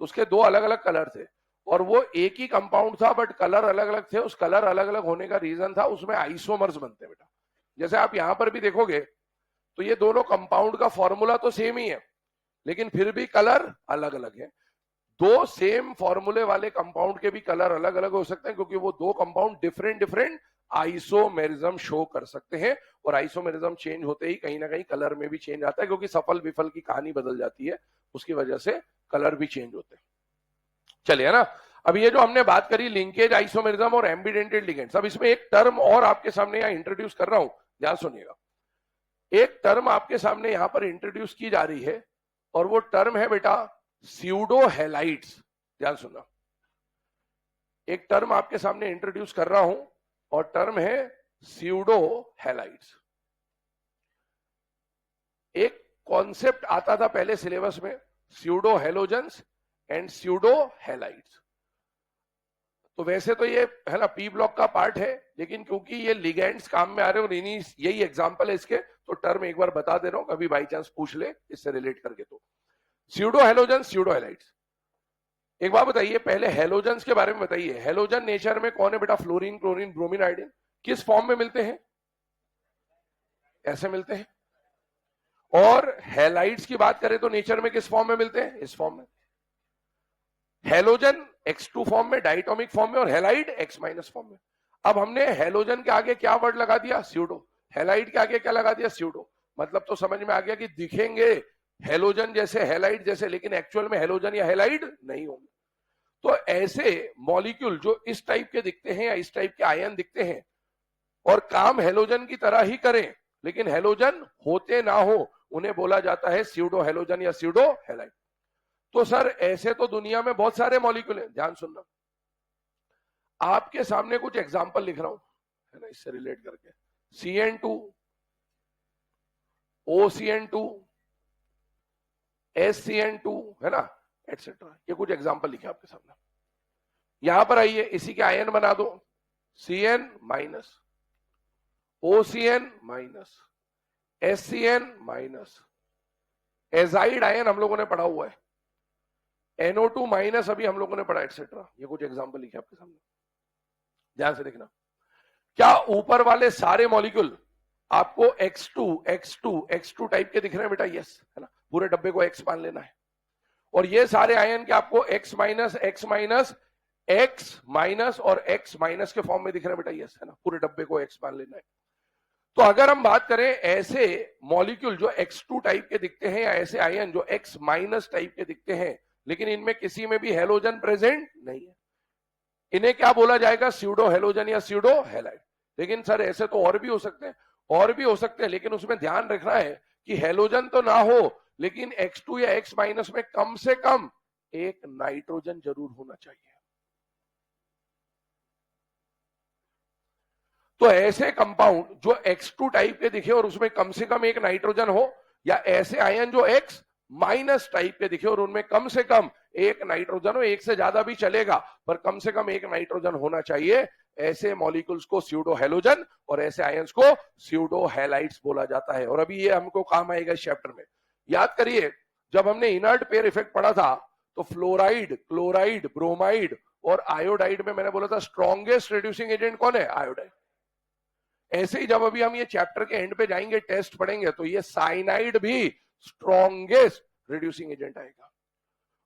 तो उसके दो अलग अलग कलर थे और वो एक ही कंपाउंड था बट कलर अलग अलग थे। उस कलर अलग अलग होने का रीजन था उसमें आइसोमर्स बनते बेटा। जैसे आप यहां पर भी देखोगे तो ये दोनों कंपाउंड का फॉर्मूला तो सेम ही है लेकिन फिर भी कलर अलग अलग है। दो सेम फॉर्मूले वाले कंपाउंड के भी कलर अलग अलग हो सकते हैं क्योंकि वो दो compound different different isomerism show कर सकते हैं, और आइसोमेरिज्म चेंज होते ही कहीं ना कहीं कलर में भी चेंज आता है क्योंकि सफल विफल की कहानी बदल जाती है, उसकी वजह से कलर भी चेंज होते हैं। चलिए ना, अब ये जो हमने बात करी लिंकेज आइसोमेरिज्म और एम्बिडेंटेड लिगेंड्स, अब इसमें एक टर्म और आपके सामने यहां इंट्रोड्यूस कर रहा हूं, ध्यान सुनिएगा। एक टर्म आपके सामने यहां पर इंट्रोड्यूस की जा रही है और वो टर्म है बेटा स्यूडो हैलाइड्स। ध्यान सुनना, एक टर्म आपके सामने इंट्रोड्यूस कर रहा हूं और टर्म है स्यूडो हैलाइड्स। एक कॉन्सेप्ट आता था पहले सिलेबस में, pseudo halogens and pseudo halides. तो वैसे तो ये है ना पी ब्लॉक का पार्ट है, लेकिन क्योंकि ये लिगेंड्स काम में आ रहे हैं और इन्हीं यही एग्जांपल है इसके, तो टर्म एक बार बता दे रहा हूं, कभी बाई चांस पूछ ले इससे रिलेट करके। तो स्यूडो हेलोजेंस स्यूडो हैलाइड्स, एक बात बताइए पहले हेलोजेंस के बारे में बताइए। हेलोजन नेचर में कौन है बेटा? Fluorine, chlorine, bromine, iodine. किस फॉर्म में मिलते हैं? ऐसे मिलते हैं। और हैलाइड्स की बात करें तो नेचर में किस फॉर्म में मिलते हैं? इस फॉर्म में। हेलोजन X2 फॉर्म में, डायटोमिक फॉर्म में, और हैलाइड X- फॉर्म में। अब हमने हेलोजन के आगे क्या वर्ड लगा दिया? स्यूडो। हैलाइड के आगे क्या लगा दिया? स्यूडो। मतलब तो समझ में आ गया कि दिखेंगे हेलोजन जैसे, हैलाइड जैसे, लेकिन एक्चुअल में हेलोजन या हैलाइड नहीं होंगे। तो ऐसे मॉलिक्यूल जो इस टाइप के दिखते हैं या इस टाइप के आयन दिखते हैं और काम हेलोजन की तरह ही करें लेकिन हेलोजन होते ना हो, उन्हें बोला जाता है स्यूडो हेलोजन या स्यूडो हैलाइड। तो सर ऐसे तो दुनिया में बहुत सारे मॉलिक्यूल हैं, ध्यान सुनना। आपके सामने कुछ एग्जांपल लिख रहा हूं, है ना, इससे रिलेट करके। CN2, OCN2, SCN2, है ना, एटसेट्रा। ये कुछ एग्जांपल लिखे आपके सामने। यहां पर आइए, इसी के आयन बना दो। Cn minus, OCN minus, SCN minus. Azide ion हम लोगों ने पढ़ा हुआ है, NO2 माइनस अभी हम लोगों ने पढ़ा, एटसेट्रा। ये कुछ एग्जांपल लिखे आपके सामने, ध्यान से देखना। क्या ऊपर वाले सारे मॉलिक्यूल आपको X2 टाइप के दिख रहे हैं बेटा? यस, है ना, पूरे डब्बे को X मान लेना है। और ये सारे आयन के आपको X माइनस और X माइनस के फॉर्म में दिख रहे हैं बेटा? यस, है ना, पूरे डब्बे को X मान लेना है। तो अगर हम बात करें ऐसे मॉलिक्यूल जो X2 टाइप के दिखते हैं या ऐसे आयन जो X माइनस टाइप के दिखते हैं लेकिन इनमें किसी में भी हेलोजन प्रेजेंट नहीं है, इन्हें क्या बोला जाएगा? स्यूडो हेलोजन या स्यूडो हैलाइड। लेकिन सर ऐसे तो और भी हो सकते हैं, और भी हो सकते हैं, लेकिन उसमें ध्यान रखना है कि हेलोजन तो ना हो लेकिन X2 या X माइनस में कम से कम एक नाइट्रोजन जरूर होना चाहिए। तो ऐसे कंपाउंड जो X2 टाइप के दिखे और उसमें कम से कम एक नाइट्रोजन हो, या ऐसे आयन जो X माइनस टाइप के दिखे और उनमें कम से कम एक नाइट्रोजन हो, एक से ज्यादा भी चलेगा पर कम से कम एक नाइट्रोजन होना चाहिए, ऐसे मॉलिक्यूल्स को स्यूडो हेलोजन और ऐसे आयंस को स्यूडो हैलाइड्स बोला जाता है। और अभी ये हमको काम आएगा इस चैप्टर में। याद करिए, जब हमने इनर्ट पेयर इफेक्ट पढ़ा था तो फ्लोराइड, क्लोराइड, ब्रोमाइड और आयोडाइड में मैंने बोला था स्ट्रॉन्गेस्ट रिड्यूसिंग एजेंट कौन है? आयोडाइड। ऐसे ही जब अभी हम ये चैप्टर के एंड पे जाएंगे, टेस्ट पढ़ेंगे, तो ये साइनाइड भी स्ट्रॉन्गेस्ट रिड्यूसिंग एजेंट आएगा।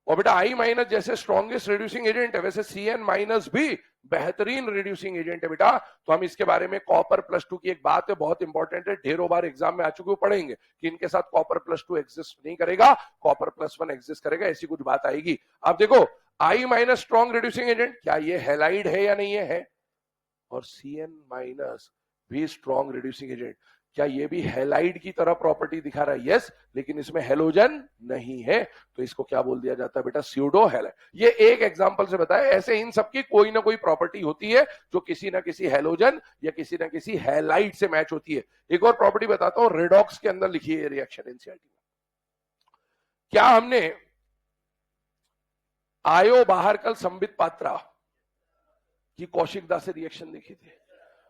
और बेटा I माइनस जैसे स्ट्रॉन्गेस्ट रिड्यूसिंग एजेंट है वैसे Cn माइनस भी बेहतरीन रिड्यूसिंग एजेंट है बेटा। तो हम इसके बारे में कॉपर +2 की एक बात है, बहुत इंपॉर्टेंट है, ढेरों बार एग्जाम में आ चुके हो, पढ़ेंगे कि इनके साथ कॉपर +2 एग्जिस्ट नहीं करेगा, कॉपर +1 एग्जिस्ट करेगा, ऐसी कुछ बात आएगी। अब देखो I minus strong reducing agent, क्या ये हैलाइड है या नहीं है? और Cn माइनस भी स्ट्रॉन्ग रिड्यूसिंग एजेंट, क्या ये भी हैलाइड की तरह प्रॉपर्टी दिखा रहा है? यस, लेकिन इसमें हेलोजन नहीं है, तो इसको क्या बोल दिया जाता है बेटा? Pseudo halide. ये एक एग्जांपल से बताया, ऐसे इन सबकी कोई ना कोई प्रॉपर्टी होती है जो किसी ना किसी हेलोजन या किसी ना किसी हैलाइड से मैच होती है। एक और प्रॉपर्टी बताता हूं, रेडॉक्स के अंदर लिखी है रिएक्शन एनसीईआरटी में। क्या हमने आयो बाहर कल संबित पात्रा की कौशिकदा से रिएक्शन देखी थी?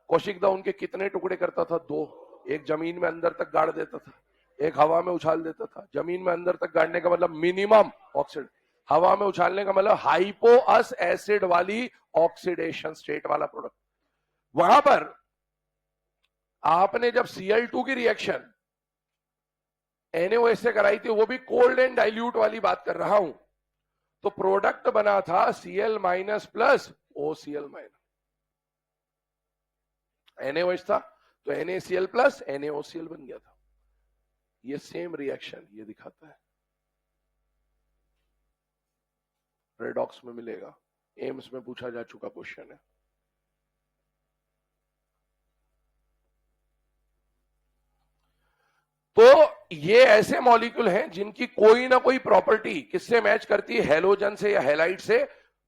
कौशिकदा उनके कितने टुकड़े करता था? 2। एक जमीन में अंदर तक गाड़ देता था, एक हवा में उछाल देता था। जमीन में अंदर तक गाड़ने का मतलब मिनिमम ऑक्सीड, हवा में उछालने का मतलब हाइपोअस एसिड वाली ऑक्सीडेशन स्टेट वाला प्रोडक्ट। वहां पर आपने जब Cl2 की रिएक्शन NaOH से कराई थी, वो भी कोल्ड एंड डाइल्यूट वाली बात कर रहा हूं, तो प्रोडक्ट बना था Cl- प्लस OCl-। NaOH था तो NaCl प्लस NaOCl बन गया था। ये सेम रिएक्शन ये दिखाता है, रेडॉक्स में मिलेगा। एम्स में पूछा जा चुका क्वेश्चन है। तो ये ऐसे मॉलिक्यूल हैं जिनकी कोई ना कोई प्रॉपर्टी किससे मैच करती है? हेलोजन से या हैलाइड से।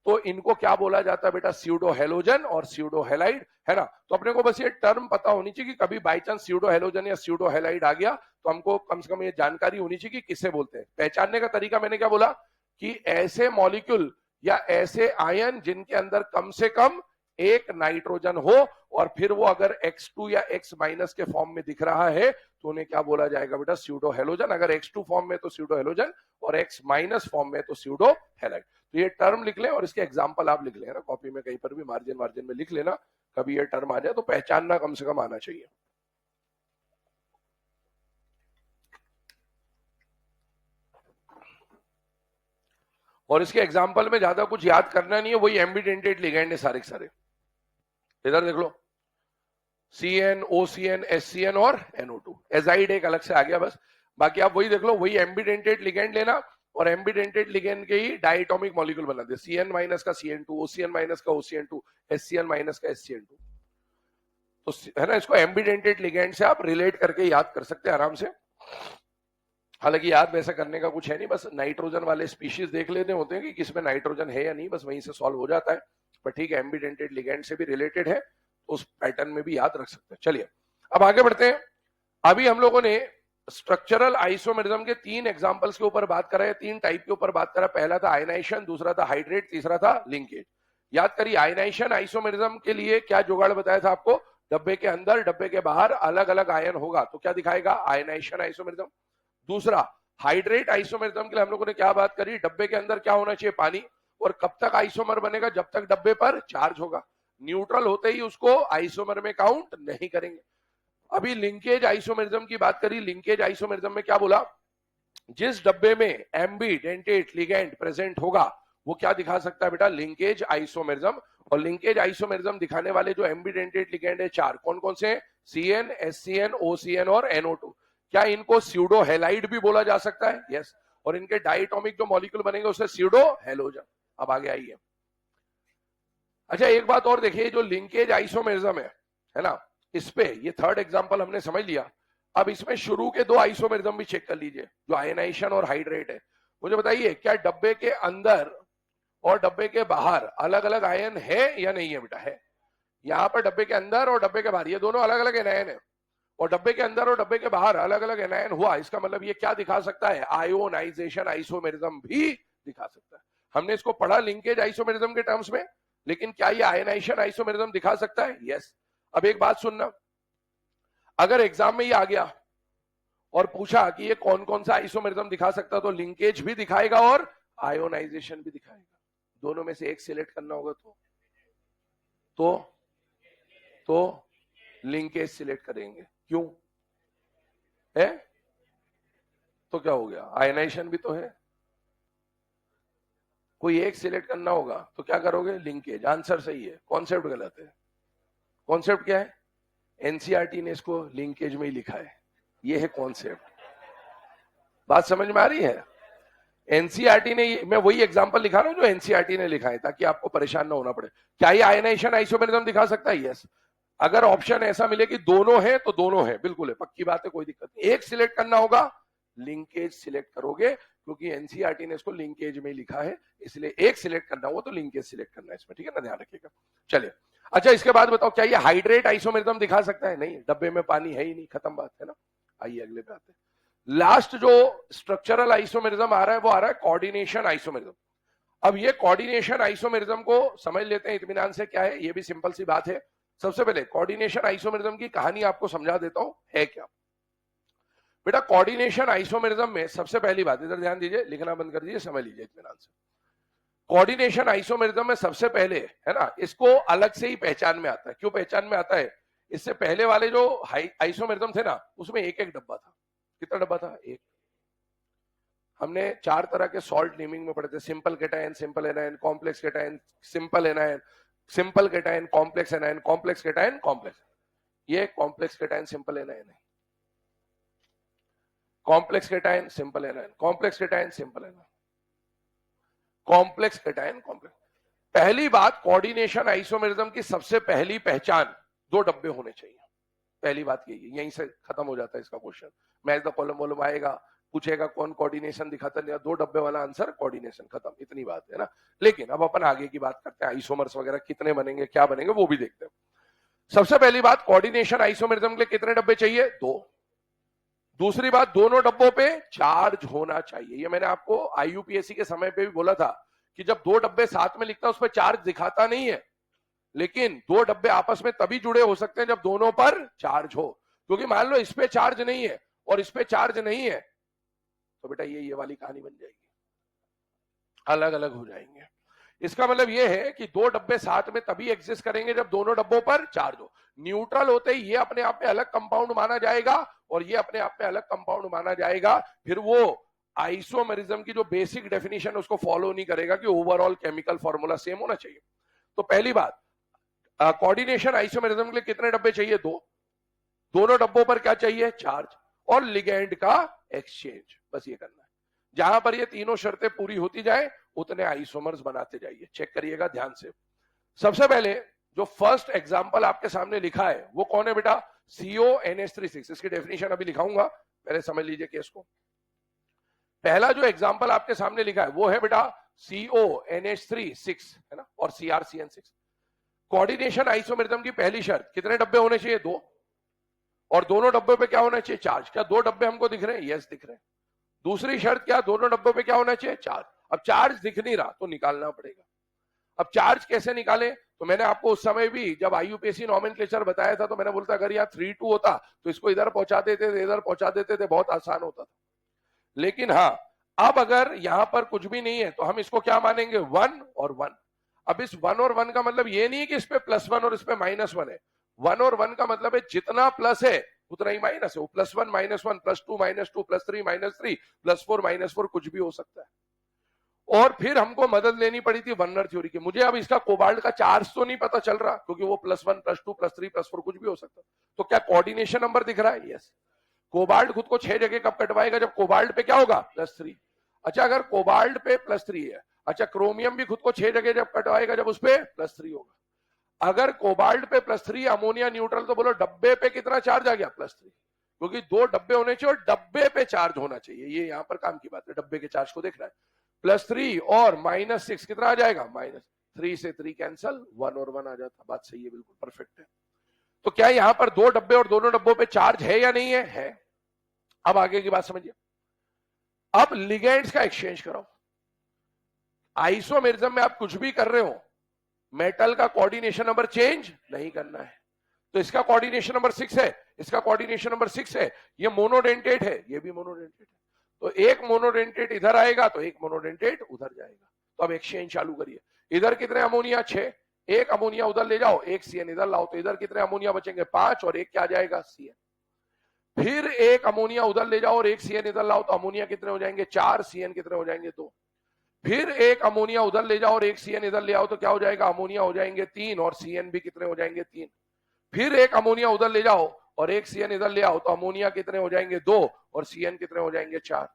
तो इनको क्या बोला जाता है बेटा? स्यूडो हेलोजन और स्यूडो हैलाइड, है ना। तो अपने को बस ये टर्म पता होनी चाहिए कि कभी बाई चांस स्यूडो हेलोजन या स्यूडो हैलाइड आ गया तो हमको कम से कम ये जानकारी होनी चाहिए कि किससे बोलते हैं। पहचानने का तरीका मैंने क्या बोला कि ऐसे मॉलिक्यूल या ऐसे आयन जिनके अंदर कम से कम एक नाइट्रोजन हो और फिर वो अगर X2 या X- के फॉर्म में दिख रहा है तो उन्हें क्या बोला जाएगा बेटा? Pseudo halogen. अगर X2 फॉर्म में तो स्यूडो हेलोजन और X- फॉर्म में तो स्यूडो हैलाइड। तो ये टर्म लिख लें और इसके एग्जांपल आप लिख लेना कॉपी में, कहीं पर भी मार्जिन में लिख लेना। कभी ये टर्म आ जाए तो पहचानना कम से कम आना चाहिए। और इसके एग्जाम्पल में ज्यादा कुछ याद करना नहीं है, वही एम्बिडेंटेड लिगेंड है सारे के सारे। इधर देख लो, CN, OCN, SCN और NO2। एजाइड एक अलग से आ गया बस, बाकी आप वही देख लो, वही एम्बिडेंटेड लिगेंड लेना और एम्बिडेंटेड लिगेंड के ही डायटोमिक मॉलिक्यूल बना दे। CN- का CN2, OCN- का OCN2, SCN- का SCN2। तो है ना, इसको एम्बिडेंटेड लिगेंड से आप रिलेट करके याद कर सकते हैं आराम से। हालांकि याद वैसा करने का कुछ है नहीं, बस नाइट्रोजन वाले स्पीशीज देख लेते होते हैं कि किसमें नाइट्रोजन है या नहीं, बस वहीं से सॉल्व हो जाता है। पर ठीक है, एम्बिडेंटेड लिगेंड से भी रिलेटेड है, उस पैटर्न में भी याद रख सकते हैं। चलिए अब आगे बढ़ते हैं। अभी हम लोगों ने स्ट्रक्चरल आइसोमेरिज्म के 3 एग्जांपल्स के ऊपर बात करा है, 3 टाइप के ऊपर बात करा। पहला था आयनाइजेशन, दूसरा था हाइड्रेट, तीसरा था लिंकेज। याद करिए, आयनाइजेशन आइसोमेरिज्म के लिए क्या जुगाड़ बताया था आपको? डब्बे के अंदर डब्बे के बाहर अलग अलग आयन होगा तो क्या दिखाएगा? Ionization isomerism. दूसरा हाइड्रेट आइसोमेरिज्म के लिए हम लोगों ने क्या बात करी? डब्बे के अंदर क्या होना चाहिए? पानी। और कब तक आइसोमर बनेगा? जब तक डब्बे पर चार्ज होगा। न्यूट्रल होते ही उसको आइसोमर में काउंट नहीं करेंगे। अभी लिंकेज आइसोमेरिज्म की बात करी। लिंकेज आइसोमेरिज्म में क्या बोला? जिस डब्बे में एम्बिडेंटेड लिगेंड प्रेजेंट होगा वो क्या दिखा सकता है बेटा? Linkage isomerism. और लिंकेज आइसोमेरिज्म दिखाने वाले जो एम्बिडेंटेड लिगेंड है 4, कौन कौन से हैं? CN, SCN, OCN और NO2। क्या इनको स्यूडो हैलाइड भी बोला जा सकता है? यस। और इनके डायटोमिक जो मॉलिक्यूल बनेंगे उसे स्यूडो हेलोजन। अब आगे आइए। अच्छा एक बात और देखिए, जो लिंकेज आइसोमेरिज्म है ना, इस पे ये थर्ड एग्जांपल हमने समझ लिया। अब इसमें शुरू के 2 आइसोमेरिज्म भी चेक कर लीजिए, जो आयनाइजेशन और हाइड्रेट है। मुझे बताइए, क्या डब्बे के अंदर और डब्बे के बाहर अलग अलग आयन है या नहीं है बेटा? है। यहाँ पर डब्बे के अंदर और डब्बे के बाहर ये दोनों अलग अलग एनायन है, और डब्बे के अंदर और डब्बे के बाहर अलग अलग एनायन हुआ। इसका मतलब ये क्या दिखा सकता है? आयोनाइजेशन आइसोमेरिज्म भी दिखा सकता है। हमने इसको पढ़ा लिंकेज आइसोमेरिज्म के टर्म्स में, लेकिन क्या ये आयनाइजेशन आइसोमेरिज्म दिखा सकता है? यस। अब एक बात सुनना, अगर एग्जाम में ये आ गया और पूछा कि ये कौन कौन सा आइसोमेरिज्म दिखा सकता है, तो लिंकेज भी दिखाएगा और आयोनाइजेशन भी दिखाएगा। दोनों में से एक सिलेक्ट करना होगा तो लिंकेज सिलेक्ट करेंगे। क्यों है? तो क्या हो गया? आयनाइजेशन भी तो है, कोई एक सिलेक्ट करना होगा तो क्या करोगे? लिंकेज। आंसर सही है, कॉन्सेप्ट गलत है। कॉन्सेप्ट क्या है? एनसीईआरटी ने इसको लिंकेज में ही लिखा है, ये है कॉन्सेप्ट। बात समझ में आ रही है? एनसीईआरटी ने, मैं वही एग्जांपल लिखा रहा हूं जो एनसीईआरटी ने लिखा है, ताकि आपको परेशान ना होना पड़े। क्या ये आयनाइजेशन आइसोमेरिज्म दिखा सकता है? यस। अगर ऑप्शन ऐसा मिले कि दोनों है तो दोनों है, बिल्कुल है, पक्की बात है, कोई दिक्कत नहीं। एक सिलेक्ट करना होगा, लिंकेज सिलेक्ट करोगे, क्योंकि एनसीईआरटी ने इसको लिंकेज में लिखा है, इसलिए एक सिलेक्ट करना होगा तो लिंकेज सिलेक्ट करना है इसमें, ठीक है ना, ध्यान रखिएगा। चलिए, अच्छा इसके बाद बताओ, क्या ये हाइड्रेट आइसोमेरिज्म दिखा सकता है? नहीं, डब्बे में पानी है ही नहीं, खत्म बात है ना। आइए अगले पे आते हैं। लास्ट जो स्ट्रक्चरल आइसोमेरिज्म आ रहा है वो आ रहा है कोऑर्डिनेशन आइसोमेरिज्म। अब ये कोऑर्डिनेशन आइसोमेरिज्म को समझ लेते हैं इत्मीनान से, क्या है, ये भी सिंपल सी बात है। सबसे पहले कोऑर्डिनेशन आइसोमेरिज्म की कहानी आपको समझा देता हूं, है क्या। बेटा कोऑर्डिनेशन आइसोमेरिज्म में सबसे पहली बात, इधर ध्यान दीजिए, लिखना बंद कर दीजिए, समझ लीजिए इत्मीनान से। कोऑर्डिनेशन आइसोमेरिज्म में सबसे पहले, है ना, इसको अलग से ही पहचान में आता है। क्यों पहचान में आता है? इससे पहले वाले जो आइसोमेरिज्म थे ना, उसमें एक एक डब्बा था। कितना डब्बा था? एक। हमने 4 तरह के सॉल्ट नेमिंग में पढ़े थे, simple cation, simple anion, complex cation, simple anion, simple cation, complex anion, complex cation, complex. ये कॉम्प्लेक्स केटायन सिंपल एनायन है, complex cation simple anion, complex cation simple anion, complex cation complex. पहली बात, coordination isomerism की सबसे पहली पहचान, 2 डब्बे होने चाहिए। पहली बात यही है, यहीं से खत्म हो जाता है इसका question. Match the column volume आएगा, पूछेगा कौन कोऑर्डिनेशन दिखाता नहीं, 2 डब्बे वाला आंसर कोऑर्डिनेशन, खत्म, इतनी बात है ना। लेकिन अब अपन आगे की बात करते हैं, आइसोमर्स वगैरह कितने बनेंगे, क्या बनेंगे, वो भी देखते हैं। सबसे पहली बात, कोऑर्डिनेशन आइसोमेरिज्म के लिए कितने डब्बे चाहिए? 2। दूसरी बात, दोनों डब्बों पे चार्ज होना चाहिए। ये मैंने आपको आईयूपीएससी के समय पे भी बोला था कि जब 2 डब्बे साथ में लिखता है उस पर चार्ज दिखाता नहीं है, लेकिन 2 डब्बे आपस में तभी जुड़े हो सकते हैं जब दोनों पर चार्ज हो। क्योंकि मान लो इस पे चार्ज नहीं है और इस पे चार्ज नहीं है, तो बेटा ये वाली कहानी बन जाएगी, अलग अलग हो जाएंगे। इसका मतलब ये है कि 2 डब्बे साथ में तभी एग्जिस्ट करेंगे जब दोनों डब्बों पर चार्ज हो। न्यूट्रल होते ही ये अपने आप में अलग कंपाउंड माना जाएगा और ये अपने आप में अलग कंपाउंड माना जाएगा। फिर वो आइसोमेरिज्म की जो बेसिक डेफिनेशन उसको फॉलो नहीं करेगा कि ओवरऑल केमिकल फॉर्मूला सेम होना चाहिए। तो पहली बात, कोऑर्डिनेशन आइसोमेरिज्म के लिए कितने डब्बे चाहिए? 2। दोनों डब्बों पर क्या चाहिए? चार्ज और लिगेंड का एक्सचेंज, बस ये करना है। जहां पर ये तीनों शर्तें पूरी होती जाए उतने आइसोमर्स बनाते जाइए। चेक करिएगा ध्यान से। सबसे पहले जो फर्स्ट एग्जांपल आपके सामने लिखा है वो कौन है बेटा? CONH36। इसकी डेफिनेशन अभी लिखाऊंगा, पहले समझ लीजिए केस को। पहला जो एग्जांपल आपके सामने लिखा है वो है बेटा CONH36, है ना, और CrCN6। कोऑर्डिनेशन आइसोमेरिज्म की पहली शर्त, कितने डब्बे होने चाहिए? 2। और दोनों डब्बे पे क्या होना चाहिए? चार्ज। क्या 2 डब्बे हमको दिख रहे हैं? यस दिख रहे हैं। दूसरी शर्त क्या? दोनों डब्बों पे क्या होना चाहिए? चार्ज। अब चार्ज दिख नहीं रहा तो निकालना पड़ेगा। अब चार्ज कैसे निकालें? तो मैंने आपको उस समय भी जब आईयूपीएससी नॉमेनक्लेचर बताया था तो मैंने बोलता अगर यहाँ 3-2 होता तो इसको इधर पहुंचा देते थे, इधर पहुंचा देते थे, बहुत आसान होता था। लेकिन हाँ, अब अगर यहां पर कुछ भी नहीं है तो हम इसको क्या मानेंगे? 1 और 1। अब इस 1 और 1 का मतलब ये नहीं है कि इस पे +1 और इस पे -1 है। 1 और 1 का मतलब है जितना प्लस है उतना ही माइनस है। वो +1 -1 +2 -2 +3 -3 +4 -4 कुछ भी हो सकता है। और फिर हमको मदद लेनी पड़ी थी वर्नर थ्योरी की। मुझे अब इसका कोबाल्ट का चार्ज तो नहीं पता चल रहा क्योंकि वो +1 +2 +3 +4 कुछ भी हो सकता है। तो क्या कोऑर्डिनेशन नंबर दिख रहा है? यस। कोबाल्ट खुद को 6 जगह कब कटवाएगा? जब कोबाल्ट पे क्या होगा? +3। अच्छा, अगर कोबाल्ट पे +3 है, अच्छा क्रोमियम भी खुद को 6 जगह जब कटवाएगा जब उस पे +3 होगा। अगर कोबाल्ट पे +3, अमोनिया न्यूट्रल, तो बोलो डब्बे पे कितना चार्ज आ गया? +3। क्योंकि 2 डब्बे होने चाहिए और डब्बे पे चार्ज होना चाहिए। ये यहां पर काम की बात है, डब्बे के चार्ज को देखना है। +3 और -6 कितना आ जाएगा? -3 से 3 कैंसल, 1 और 1 आ जाता। बात सही है, बिल्कुल परफेक्ट है। तो क्या यहां पर 2 डब्बे और दोनों डब्बों पे चार्ज है या नहीं है? है। अब आगे की बात समझिए। अब लिगेंड्स का एक्सचेंज करो। आइसोमेरिज्म में आप कुछ भी कर रहे हो, मेटल का कोऑर्डिनेशन नंबर चेंज नहीं करना है। तो इसका कोऑर्डिनेशन नंबर 6 है, इसका कोऑर्डिनेशन नंबर 6 है, ये मोनोडेंटेट है, ये भी मोनोडेंटेट है। तो एक मोनोडेंटेट इधर आएगा तो एक मोनोडेंटेट उधर जाएगा। तो अब एक्सचेंज चालू करिए। इधर कितने अमोनिया? 6। एक अमोनिया उधर ले जाओ, एक CN इधर लाओ, तो इधर कितने अमोनिया बचेंगे? 5 और एक क्या जाएगा? CN। फिर एक अमोनिया उधर ले जाओ और एक CN इधर लाओ, तो अमोनिया कितने हो जाएंगे? 4, CN कितने हो जाएंगे? 2। फिर एक अमोनिया उधर ले जाओ और एक CN इधर ले आओ, तो क्या हो जाएगा? अमोनिया हो जाएंगे 3 और CN भी कितने हो जाएंगे? 3। फिर एक अमोनिया उधर ले जाओ और एक CN इधर ले आओ, तो अमोनिया कितने हो जाएंगे? 2 और CN कितने हो जाएंगे? 4।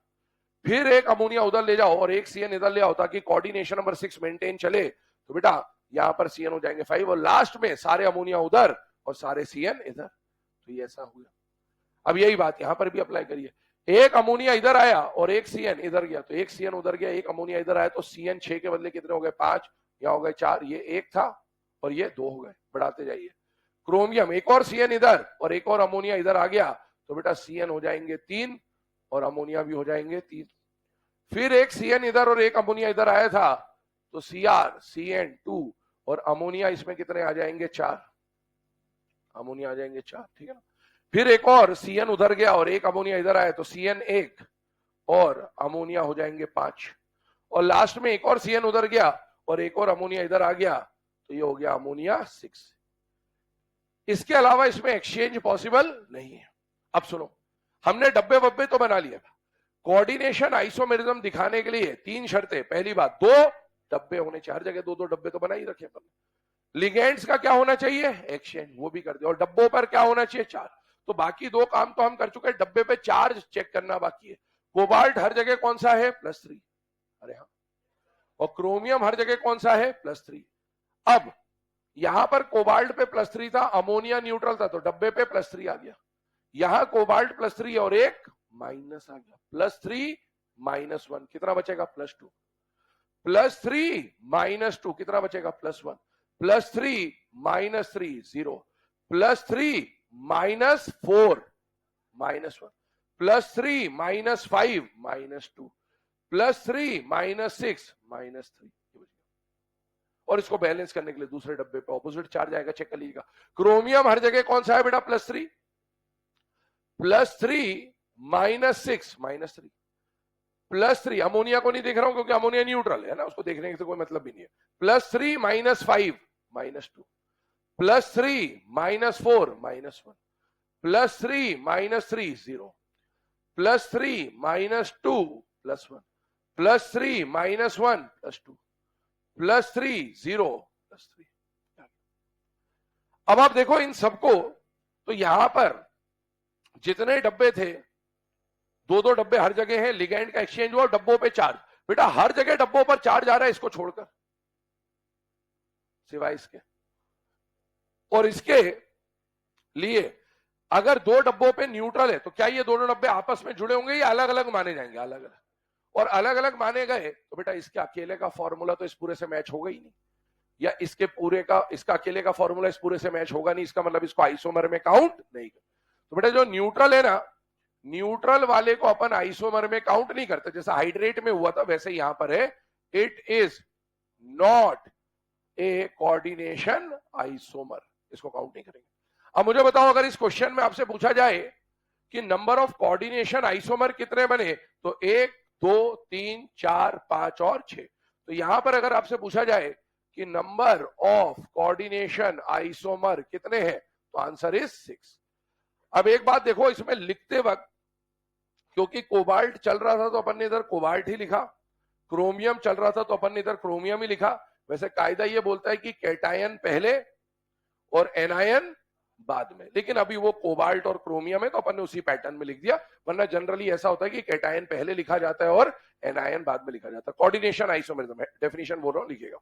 फिर एक अमोनिया उधर ले जाओ और एक CN इधर ले आओ ताकि कोऑर्डिनेशन नंबर 6 मेंटेन चले, तो बेटा यहां पर CN हो जाएंगे 5 और लास्ट में सारे अमोनिया उधर और सारे CN इधर, तो ये ऐसा हुआ। अब यही बात यहां पर भी अप्लाई करिए, एक अमोनिया इधर आया और एक CN इधर गया, तो एक CN उधर गया, एक अमोनिया इधर आया, तो CN 6 के बदले कितने हो गए 5, यहाँ हो गए 4, ये 1 था और ये 2 हो गए, बढ़ाते जाइए। क्रोमियम एक और CN इधर और एक और अमोनिया इधर आ गया, तो बेटा CN हो जाएंगे 3 और अमोनिया भी हो जाएंगे 3। फिर एक CN इधर और एक अमोनिया इधर आया था, तो Cr CN2 और अमोनिया इसमें कितने आ जाएंगे 4, अमोनिया आ जाएंगे 4, ठीक है ना। फिर एक और CN उधर गया और एक अमोनिया इधर आया, तो CN 1 और अमोनिया हो जाएंगे 5, और लास्ट में एक और CN उधर गया और एक और अमोनिया इधर आ गया, तो ये हो गया अमोनिया 6। इसके अलावा इसमें एक्सचेंज पॉसिबल नहीं है। अब सुनो, हमने डब्बे वब्बे तो बना लिया, कोऑर्डिनेशन आइसोमेरिज्म दिखाने के लिए 3 शर्तें। पहली बात, 2 डब्बे होने चाहिए, हर जगह 2-2 डब्बे तो बना ही रखे अपन। लिगेंड्स का क्या होना चाहिए, एक्सचेंज, वो भी कर दिया, और डब्बों पर क्या होना चाहिए, चार्ज। तो बाकी 2 काम तो हम कर चुके हैं, डब्बे पे चार्ज चेक करना बाकी है। कोबाल्ट हर जगह कौन सा है, +3, अरे हाँ, और क्रोमियम हर जगह कौन सा है, +3। अब यहां पर कोबाल्ट पे +3 था, अमोनिया न्यूट्रल था, तो डब्बे पे +3 आ गया। यहां कोबाल्ट +3 और एक माइनस आ गया, +3 -1 कितना बचेगा, +2, +3 -2 कितना बचेगा, +1, +3 -3 0, +3 -4 -1, +3 -5 -2, +3 -6 -3। और इसको बैलेंस करने के लिए दूसरे डब्बे पे ऑपोजिट चार्ज आएगा, चेक कर लीजिएगा। क्रोमियम हर जगह कौन सा है बेटा, +3, +3 -6 -3, +3 अमोनिया को नहीं देख रहा हूं क्योंकि अमोनिया न्यूट्रल है ना, उसको देखने से कोई मतलब भी नहीं है। +3 -5 -2, +3 -4 -1, +3 -3 0, +3 -2 +1, +3 -1 +2, +3 0 +3। अब आप देखो इन सबको, तो यहां पर जितने डब्बे थे, 2-2 डब्बे हर जगह है, लिगैंड का एक्सचेंज हुआ, डब्बों पे चार्ज। बेटा हर जगह डब्बों पर चार्ज आ रहा है इसको छोड़कर, सिवाय इसके। और इसके लिए अगर 2 डब्बों पे न्यूट्रल है, तो क्या ये दोनों डब्बे आपस में जुड़े होंगे या अलग अलग माने जाएंगे, अलग अलग। और अलग अलग माने गए तो बेटा इसके अकेले का फॉर्मूला तो इस पूरे से मैच होगा ही नहीं, या इसके पूरे का, इसका अकेले का फॉर्मूला इस पूरे से मैच होगा नहीं, इसका मतलब इसको आइसोमर में काउंट नहीं कर। तो बेटा जो न्यूट्रल है ना, न्यूट्रल वाले को अपन आइसोमर में काउंट नहीं करते, जैसा हाइड्रेट में हुआ था वैसे यहां पर है, it is not a coordination isomer, इसको काउंट नहीं करेंगे। अब मुझे बताओ, अगर इस क्वेश्चन में आपसे पूछा जाए कि नंबर ऑफ कोऑर्डिनेशन आइसोमर कितने बने, तो 1 2 3 4 5 और 6। तो यहां पर अगर आपसे पूछा जाए कि नंबर ऑफ कोऑर्डिनेशन आइसोमर कितने हैं, तो आंसर इज 6। अब एक बात देखो, इसमें लिखते वक्त क्योंकि कोबाल्ट चल रहा था तो अपन ने इधर कोबाल्ट ही लिखा, क्रोमियम चल रहा था तो अपन ने इधर क्रोमियम ही लिखा। वैसे कायदा ये बोलता है कि कैटायन पहले और एनायन बाद में, लेकिन अभी वो कोबाल्ट और क्रोमियम है तो अपन ने उसी पैटर्न में लिख दिया, वरना जनरली ऐसा होता है कि कैटायन पहले लिखा जाता है और एनायन बाद में लिखा जाता है। कोऑर्डिनेशन आइसोमेरिज्म है, डेफिनेशन बोल रहा हूं, लिखिएगा।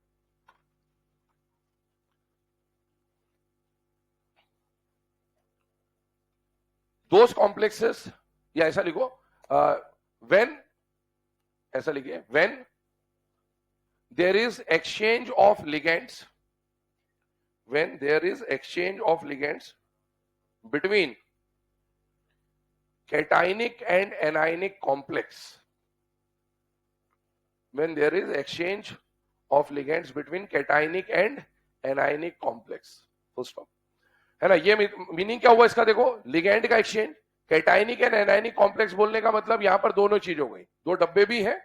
दोस कॉम्प्लेक्सेस, या ऐसा लिखो, व्हेन, ऐसा लिखिए, when there is exchange of ligands, when there is exchange of ligands between cationic and anionic complex, when there is exchange of ligands between cationic and anionic complex, full stop, है ना। ये meaning क्या हुआ इसका, देखो ligand का exchange, cationic and anionic complex बोलने का मतलब यहां पर दोनों चीज हो गई, 2 डब्बे भी हैं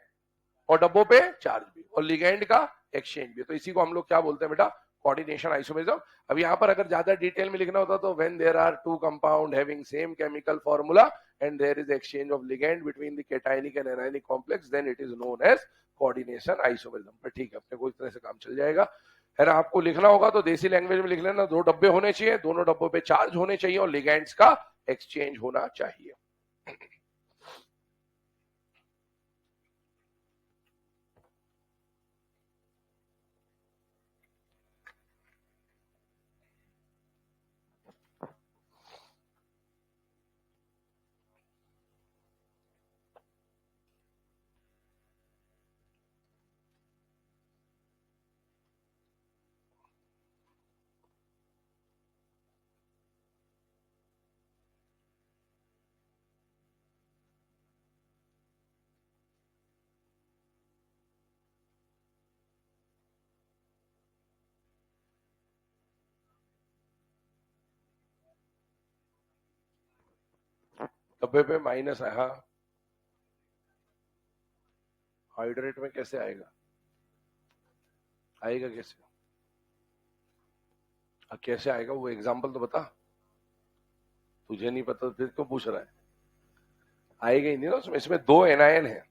और डब्बों पे चार्ज भी, और लिगेंड का एक्सचेंज भी, तो इसी को हम लोग क्या बोलते हैं बेटा, कोऑर्डिनेशन आइसोमेरिज्म। अब यहां पर अगर ज्यादा डिटेल में लिखना होता तो when there are 2 compound having same chemical formula and there is exchange of ligand between the cationic and anionic complex, then it is known as coordination isomerism. पर ठीक है, अपने को इस तरह से काम चल जाएगा, है ना। आपको लिखना होगा तो देसी लैंग्वेज में लिख लेना, 2 डब्बे होने चाहिए, दोनों डब्बों पे चार्ज होने चाहिए और लिगेंड्स का एक्सचेंज होना चाहिए। डब्बे पे माइनस है। हाँ, हाइड्रेट में कैसे आएगा? आएगा कैसे? कैसे आएगा वो एग्जाम्पल तो बता। तुझे नहीं पता तो फिर क्यों पूछ रहा है? आएगा ही नहीं ना उसमें। इसमें दो एनायन है,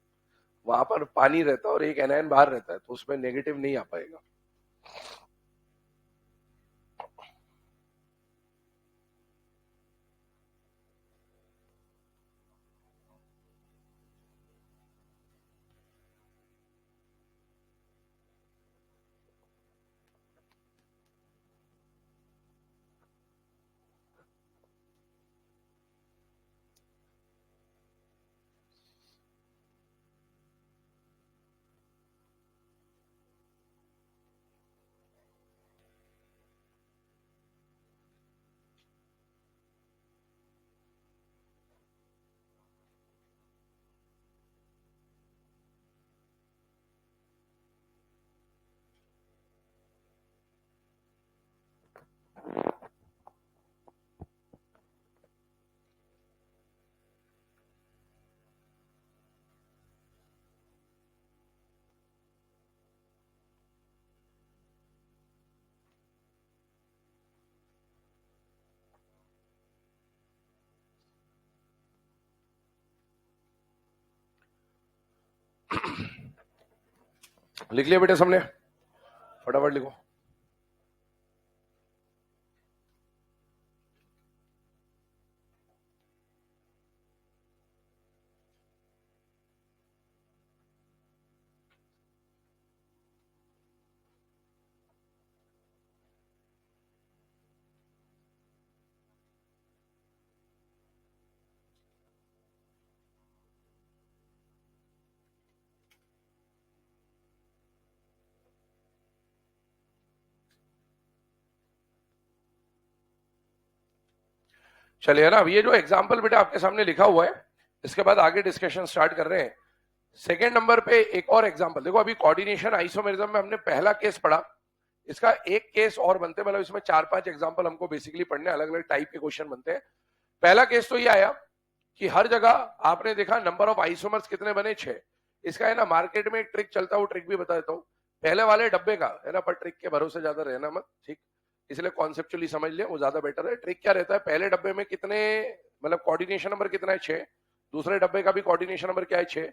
वहां पर पानी रहता है और एक एनायन बाहर रहता है, तो उसमें नेगेटिव नहीं आ पाएगा। लिख लिया बेटे सबने? फटाफट लिखो। चलिए ना, अब ये जो एग्जाम्पल बेटा आपके सामने लिखा हुआ है, इसके बाद आगे डिस्कशन स्टार्ट कर रहे हैं। सेकेंड नंबर पे एक और एग्जाम्पल देखो। अभी कोऑर्डिनेशन आइसोमेरिज्म में हमने पहला केस पढ़ा, इसका एक केस और बनते, मतलब इसमें 4-5 एग्जाम्पल हमको बेसिकली पढ़ने, अलग अलग टाइप के क्वेश्चन बनते हैं। पहला केस तो ये आया कि हर जगह आपने देखा नंबर ऑफ आइसोमर्स कितने बने, 6। इसका है ना मार्केट में एक ट्रिक चलता है, वो ट्रिक भी बता देता हूँ। पहले वाले डब्बे का है ना, पर ट्रिक के भरोसे ज्यादा रहना मत, ठीक, इसलिए कॉन्सेप्चुअली समझ लिया, वो ज्यादा बेटर है। ट्रिक क्या रहता है, पहले डब्बे में कितने, मतलब कोऑर्डिनेशन नंबर कितना है, 6। दूसरे डब्बे का भी कोऑर्डिनेशन नंबर क्या है, 6।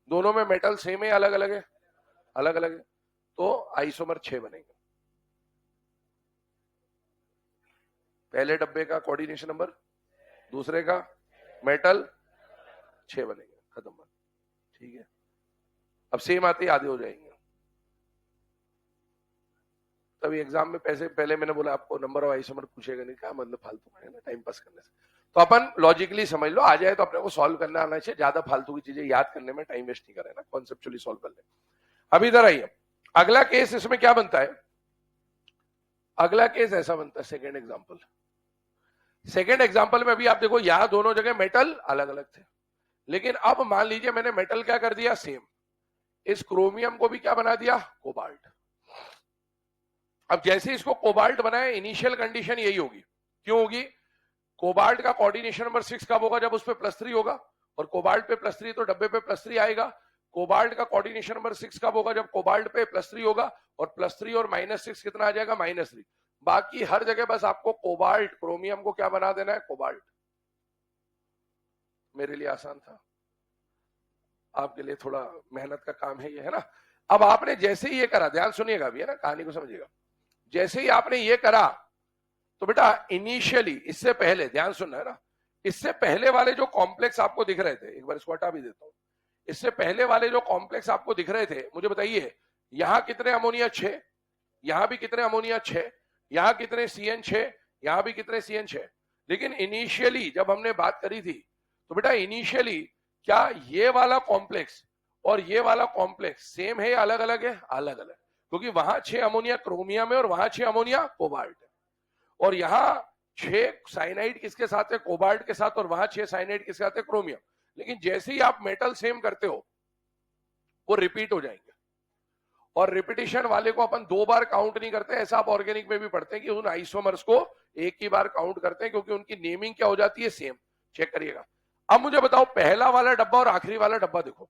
दोनों में मेटल सेम है, अलग अलग है? अलग अलग है, तो आइसोमर 6 बनेंगे। पहले डब्बे का कोऑर्डिनेशन नंबर, दूसरे का मेटल, 6 बनेंगे, खत्म बात, ठीक है। अब सेम आते ही आधे हो जाएंगे। तभी एग्जाम में पैसे, पहले मैंने बोला आपको नंबर ऑफ आइसोमर पूछेगा नहीं, क्या मतलब फालतू में है ना, टाइम पास करने से। तो अपन लॉजिकली समझ लो, आ जाए तो अपने को सॉल्व करना आना चाहिए, ज्यादा फालतू की चीजें याद करने में टाइम वेस्ट नहीं करें ना, कॉन्सेप्चुअली सॉल्व कर ले। अब इधर आइए, अगला केस इसमें क्या बनता है, अगला केस ऐसा बनता है, सेकेंड एग्जाम्पल। सेकेंड एग्जाम्पल में अभी आप देखो, यहां दोनों जगह मेटल अलग अलग थे, लेकिन अब मान लीजिए मैंने मेटल क्या कर दिया, सेम। इस क्रोमियम को भी क्या बना दिया, कोबाल्ट। अब जैसे इसको कोबाल्ट बनाए, इनिशियल कंडीशन यही होगी। क्यों होगी? कोबाल्ट का कोऑर्डिनेशन नंबर 6 कब होगा, जब उस पे +3 होगा, और कोबाल्ट पे +3 तो डब्बे पे +3 आएगा। कोबाल्ट का कोऑर्डिनेशन नंबर 6 कब होगा, जब कोबाल्ट पे +3 होगा, और +3 और -6 कितना आ जाएगा, -3। बाकी हर जगह बस आपको कोबाल्ट, क्रोमियम को क्या बना देना है, कोबाल्ट। मेरे लिए आसान था, आपके लिए थोड़ा मेहनत का काम है ये, है ना। अब आपने जैसे ही ये करा, ध्यान सुनिएगा अभी, है ना, कहानी को समझिएगा। जैसे ही आपने ये करा, तो बेटा इनिशियली, इससे पहले ध्यान सुनना है ना, इससे पहले वाले जो कॉम्प्लेक्स आपको दिख रहे थे, एक बार इसको हटा भी देता हूं। इससे पहले वाले जो कॉम्प्लेक्स आपको दिख रहे थे, मुझे बताइए, यहां कितने अमोनिया, 6। यहां भी कितने अमोनिया, 6। यहां कितने CN, 6। यहां भी कितने CN, 6। लेकिन इनिशियली जब हमने बात करी थी, तो बेटा इनिशियली क्या ये वाला कॉम्प्लेक्स और ये वाला कॉम्प्लेक्स सेम है या अलग अलग है? अलग अलग, क्योंकि वहां 6 अमोनिया क्रोमियम है और वहां 6 अमोनिया कोबाल्ट है। और यहां 6 साइनाइड किसके साथ है, कोबाल्ट के साथ, और वहां 6 साइनाइड किसके साथ है, क्रोमियम। लेकिन जैसे ही आप मेटल सेम करते हो, वो रिपीट हो जाएंगे। और रिपीटिशन वाले को अपन 2 बार काउंट नहीं करते, ऐसा आप ऑर्गेनिक में भी पढ़ते हैं कि उन आइसोमर्स को एक ही बार काउंट करते हैं, क्योंकि उनकी नेमिंग क्या हो जाती है, सेम। चेक करिएगा, अब मुझे बताओ पहला वाला डब्बा और आखिरी वाला डब्बा देखो,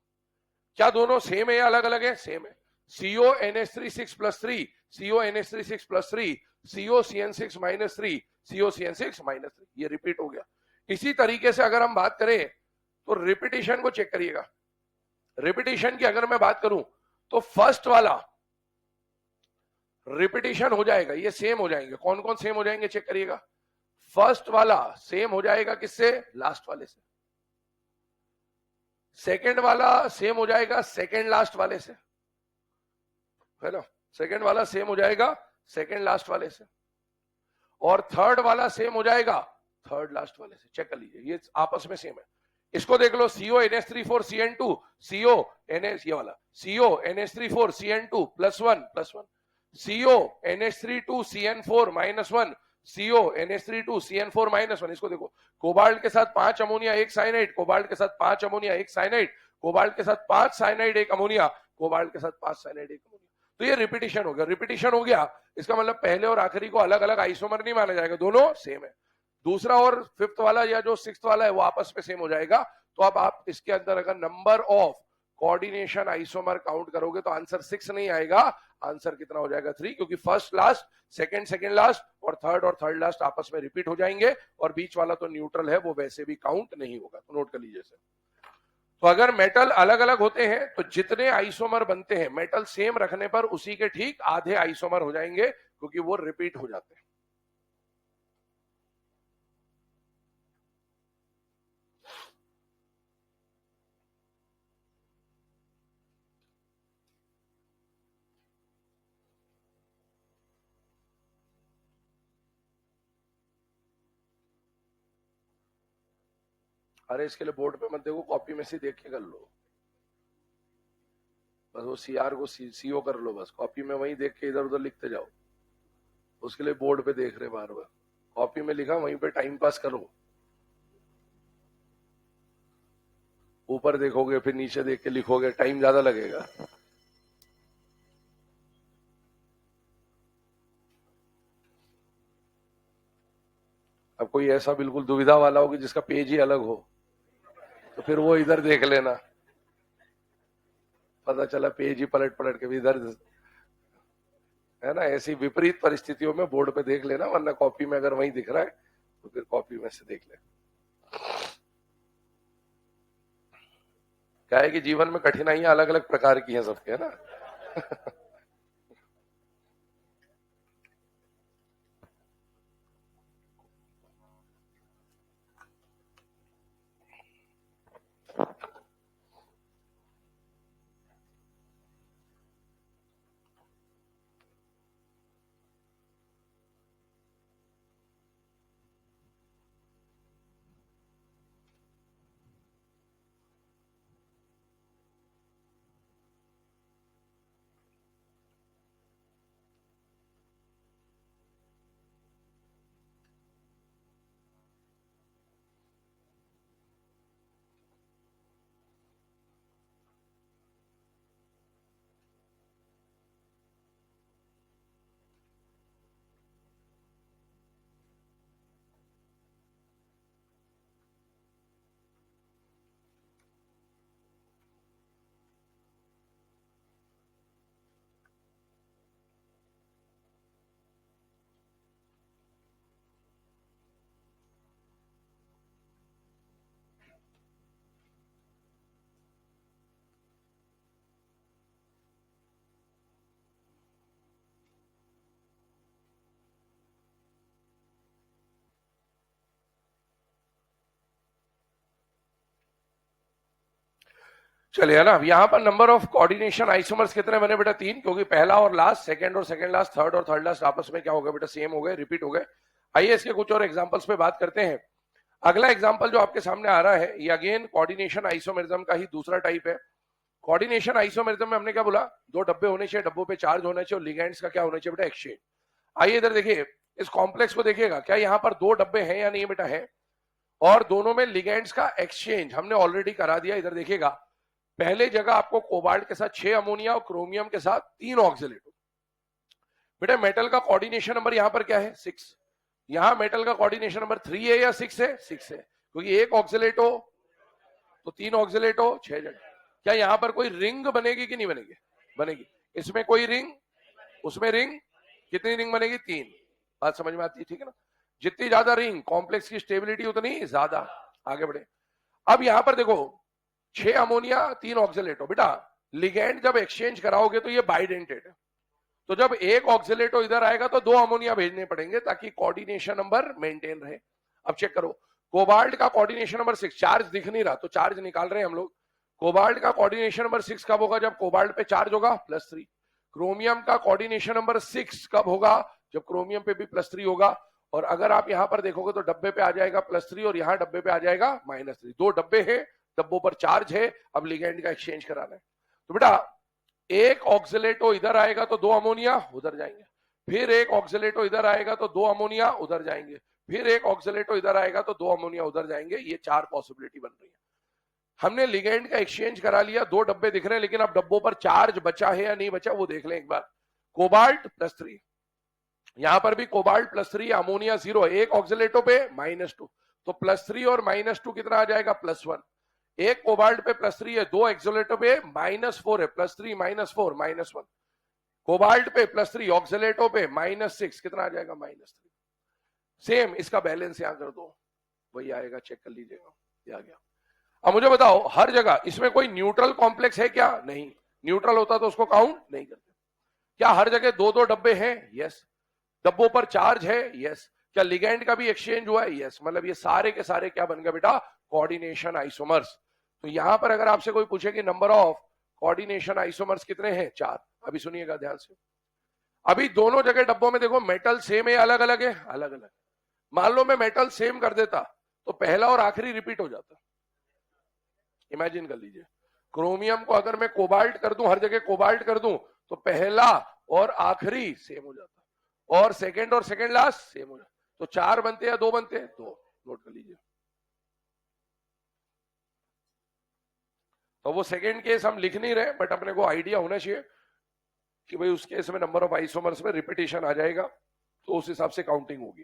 क्या दोनों सेम है या अलग अलग है? सेम है। CONH3 6+3, CONH3 6+3, COCN6-3, COCN6-3, ये रिपीट हो गया। इसी तरीके से अगर हम बात करें तो रिपीटिशन को चेक करिएगा। रिपीटिशन की अगर मैं बात करूं तो फर्स्ट वाला रिपीटिशन हो जाएगा, ये सेम हो जाएंगे। कौन कौन सेम हो जाएंगे चेक करिएगा। फर्स्ट वाला सेम हो जाएगा किससे? लास्ट वाले से। सेकंड वाला सेम हो जाएगा सेकंड लास्ट वाले से, है ना? सेकंड वाला सेम हो जाएगा सेकंड लास्ट वाले से, और थर्ड वाला सेम हो जाएगा थर्ड लास्ट वाले से। चेक कर लीजिए, ये आपस में सेम है। इसको देख लो, CONH3 4CN2, CONH ये वाला CONH3 4CN2+1+1, CONH3 2CN4-1, CONH3 2CN4-1। इसको देखो, कोबाल्ट के साथ 5 अमोनिया 1 साइनाइड, कोबाल्ट के साथ 5 अमोनिया 1 साइनाइड, कोबाल्ट के साथ 5 साइनाइड 1 अमोनिया, कोबाल्ट के साथ 5 साइनाइड 1 अमोनिया। तो ये रिपीटिशन हो गया। रिपीटिशन हो गया इसका मतलब पहले और आखिरी को अलग अलग आइसोमर नहीं माना जाएगा, दोनों सेम है। दूसरा और फिफ्थ वाला या जो सिक्स्थ वाला है वो आपस में सेम हो जाएगा। तो अब आप इसके अंदर अगर number of coordination isomer count करोगे तो आंसर 6 नहीं आएगा, आंसर कितना हो जाएगा? 3, क्योंकि फर्स्ट लास्ट, सेकंड लास्ट और थर्ड लास्ट आपस में रिपीट हो जाएंगे, और बीच वाला तो न्यूट्रल है, वो वैसे भी काउंट नहीं होगा। तो नोट कर लीजिए सर। तो अगर मेटल अलग अलग होते हैं तो जितने आइसोमर बनते हैं मेटल सेम रखने पर उसी के ठीक आधे आइसोमर हो जाएंगे, क्योंकि वो रिपीट हो जाते हैं। अरे इसके लिए बोर्ड पे मत देखो, कॉपी में से देख के कर लो बस। वो CR को CO कर लो बस, कॉपी में वहीं देख के इधर उधर लिखते जाओ। उसके लिए बोर्ड पे देख रहे बार बार, कॉपी में लिखा वहीं पे टाइम पास करो। ऊपर देखोगे फिर नीचे देख के लिखोगे, टाइम ज्यादा लगेगा। अब कोई ऐसा बिल्कुल दुविधा वाला हो कि जिसका पेज ही अलग हो तो फिर वो इधर देख लेना, पता चला पेज ही पलट पलट के भी इधर, है ना? ऐसी विपरीत परिस्थितियों में बोर्ड पे देख लेना, वरना कॉपी में अगर वहीं दिख रहा है तो फिर कॉपी में से देख ले। क्या है कि जीवन में कठिनाइयां अलग अलग प्रकार की हैं सबके, है ना? चलिए, है ना? यहाँ पर नंबर ऑफ कोऑर्डिनेशन आइसोमर्स कितने बने बेटा? 3, क्योंकि पहला और लास्ट, सेकंड और सेकंड लास्ट, थर्ड और थर्ड लास्ट आपस में क्या हो गए बेटा? सेम हो गए, रिपीट हो गए। आइए इसके कुछ और एग्जांपल्स पे बात करते हैं। अगला एग्जांपल जो आपके सामने आ रहा है ये अगेन कोऑर्डिनेशन आइसोमेरिज्म का ही दूसरा टाइप है। कोऑर्डिनेशन आइसोमेरिज्म में हमने क्या बोला? 2 डब्बे होने चाहिए, डब्बों पे चार्ज होना चाहिए और लिगेंड्स का क्या होना चाहिए बेटा? एक्सचेंज। आइए इधर देखिए, इस कॉम्प्लेक्स को देखिएगा, क्या यहाँ पर 2 डब्बे हैं या नहीं बेटा? है। और दोनों में लिगेंड्स का एक्सचेंज हमने ऑलरेडी करा दिया। इधर देखिएगा, पहले जगह आपको कोबाल्ट के साथ 6 अमोनिया और क्रोमियम के साथ 3 ऑक्सिलेट। बेटा मेटल का कोऑर्डिनेशन नंबर यहां पर क्या है? 6। यहां मेटल का कोऑर्डिनेशन नंबर 3 है या 6 है? 6 है, क्योंकि एक ऑक्सिलेट हो तो 3 ऑक्सिलेटो 6 जगह। क्या यहां पर कोई रिंग बनेगी कि नहीं बनेगी? बनेगी। इसमें कोई रिंग, उसमें रिंग, कितनी रिंग बनेगी? 3। बात समझ में आती है? ठीक है ना। जितनी ज्यादा रिंग, कॉम्प्लेक्स की स्टेबिलिटी उतनी ज्यादा। आगे बढ़े। अब यहां पर देखो 6 अमोनिया 3 ऑक्सिलेटो। बेटा लिगेंड जब एक्सचेंज कराओगे तो ये बाइडेंटेड है, तो जब एक ऑक्सिलेटो इधर आएगा तो 2 अमोनिया भेजने पड़ेंगे ताकि कोऑर्डिनेशन नंबर मेंटेन रहे। अब चेक करो, कोबाल्ट का कोऑर्डिनेशन नंबर 6, चार्ज दिख नहीं रहा तो चार्ज निकाल रहे हैं हम लोग। कोबाल्ट का कोऑर्डिनेशन नंबर 6 कब होगा? जब कोबाल्ट पे चार्ज होगा +3। क्रोमियम का कोऑर्डिनेशन नंबर 6 कब होगा? जब क्रोमियम पे भी +3 होगा। और अगर आप यहां पर देखोगे तो डब्बे पे आ जाएगा +3 और यहां डब्बे पे आ जाएगा -3। 2 डब्बे हैं, डब्बों पर चार्ज है, अब लिगेंड का एक्सचेंज कराना है। तो बेटा एक ऑक्सिलेटो इधर आएगा तो 2 अमोनिया उधर जाएंगे, फिर एक ऑक्सिलेटो इधर आएगा तो 2 अमोनिया उधर जाएंगे, फिर एक ऑक्सिलेटो इधर आएगा तो 2 अमोनिया उधर जाएंगे। ये 4 पॉसिबिलिटी बन रही है। हमने लिगेंड का एक्सचेंज करा लिया, 2 डब्बे दिख रहे हैं, लेकिन अब डब्बों पर चार्ज बचा है या नहीं बचा वो देख लें एक बार। कोबाल्ट +3, यहां पर भी कोबाल्ट +3, अमोनिया 0, एक ऑक्सिलेटो पे -2, तो +3 और -2 कितना आ जाएगा? +1। एक कोबाल्ट पे +3 है, 2 ऑक्सिलेटो पे -4 है, +3 -4 -1। कोबाल्ट पे +3, ऑक्सिलेटो पे -6, कितना आ जाएगा? -3। सेम इसका बैलेंस यहां कर दो, वही आएगा, चेक कर लीजिएगा, ये आ गया। अब मुझे बताओ हर जगह इसमें कोई न्यूट्रल कॉम्प्लेक्स है क्या? नहीं। न्यूट्रल होता तो उसको काउंट नहीं करते। क्या हर जगह 2-2 डब्बे हैं? यस। डब्बों पर चार्ज है? यस। क्या लिगेंड का भी एक्सचेंज हुआ है? यस। मतलब ये सारे के सारे क्या बन गए बेटा? Coordination isomers. तो यहां पर अगर आपसे कोई पूछे कि नंबर ऑफ कोऑर्डिनेशन आइसोमर्स कितने हैं? 4। अभी सुनिएगा ध्यान से। अभी दोनों जगह डब्बों में देखो मेटल सेम है, अलग अलग है? अलग अलग। मान लो मैं मेटल सेम कर देता तो पहला और आखिरी रिपीट हो जाता। इमेजिन कर लीजिए, क्रोमियम को अगर मैं कोबाल्ट कर दूं, हर जगह कोबाल्ट कर दूं, तो पहला और आखिरी सेम हो जाता, और सेकंड लास्ट सेम हो जाता। तो 4 बनते या 2 बनते? 2। नोट कर लीजिए। तो वो सेकंड केस हम लिख नहीं रहे, बट अपने को आइडिया होना चाहिए कि भाई उस केस में नंबर ऑफ आइसोमर्स में रिपीटेशन आ जाएगा, तो उस हिसाब से काउंटिंग होगी।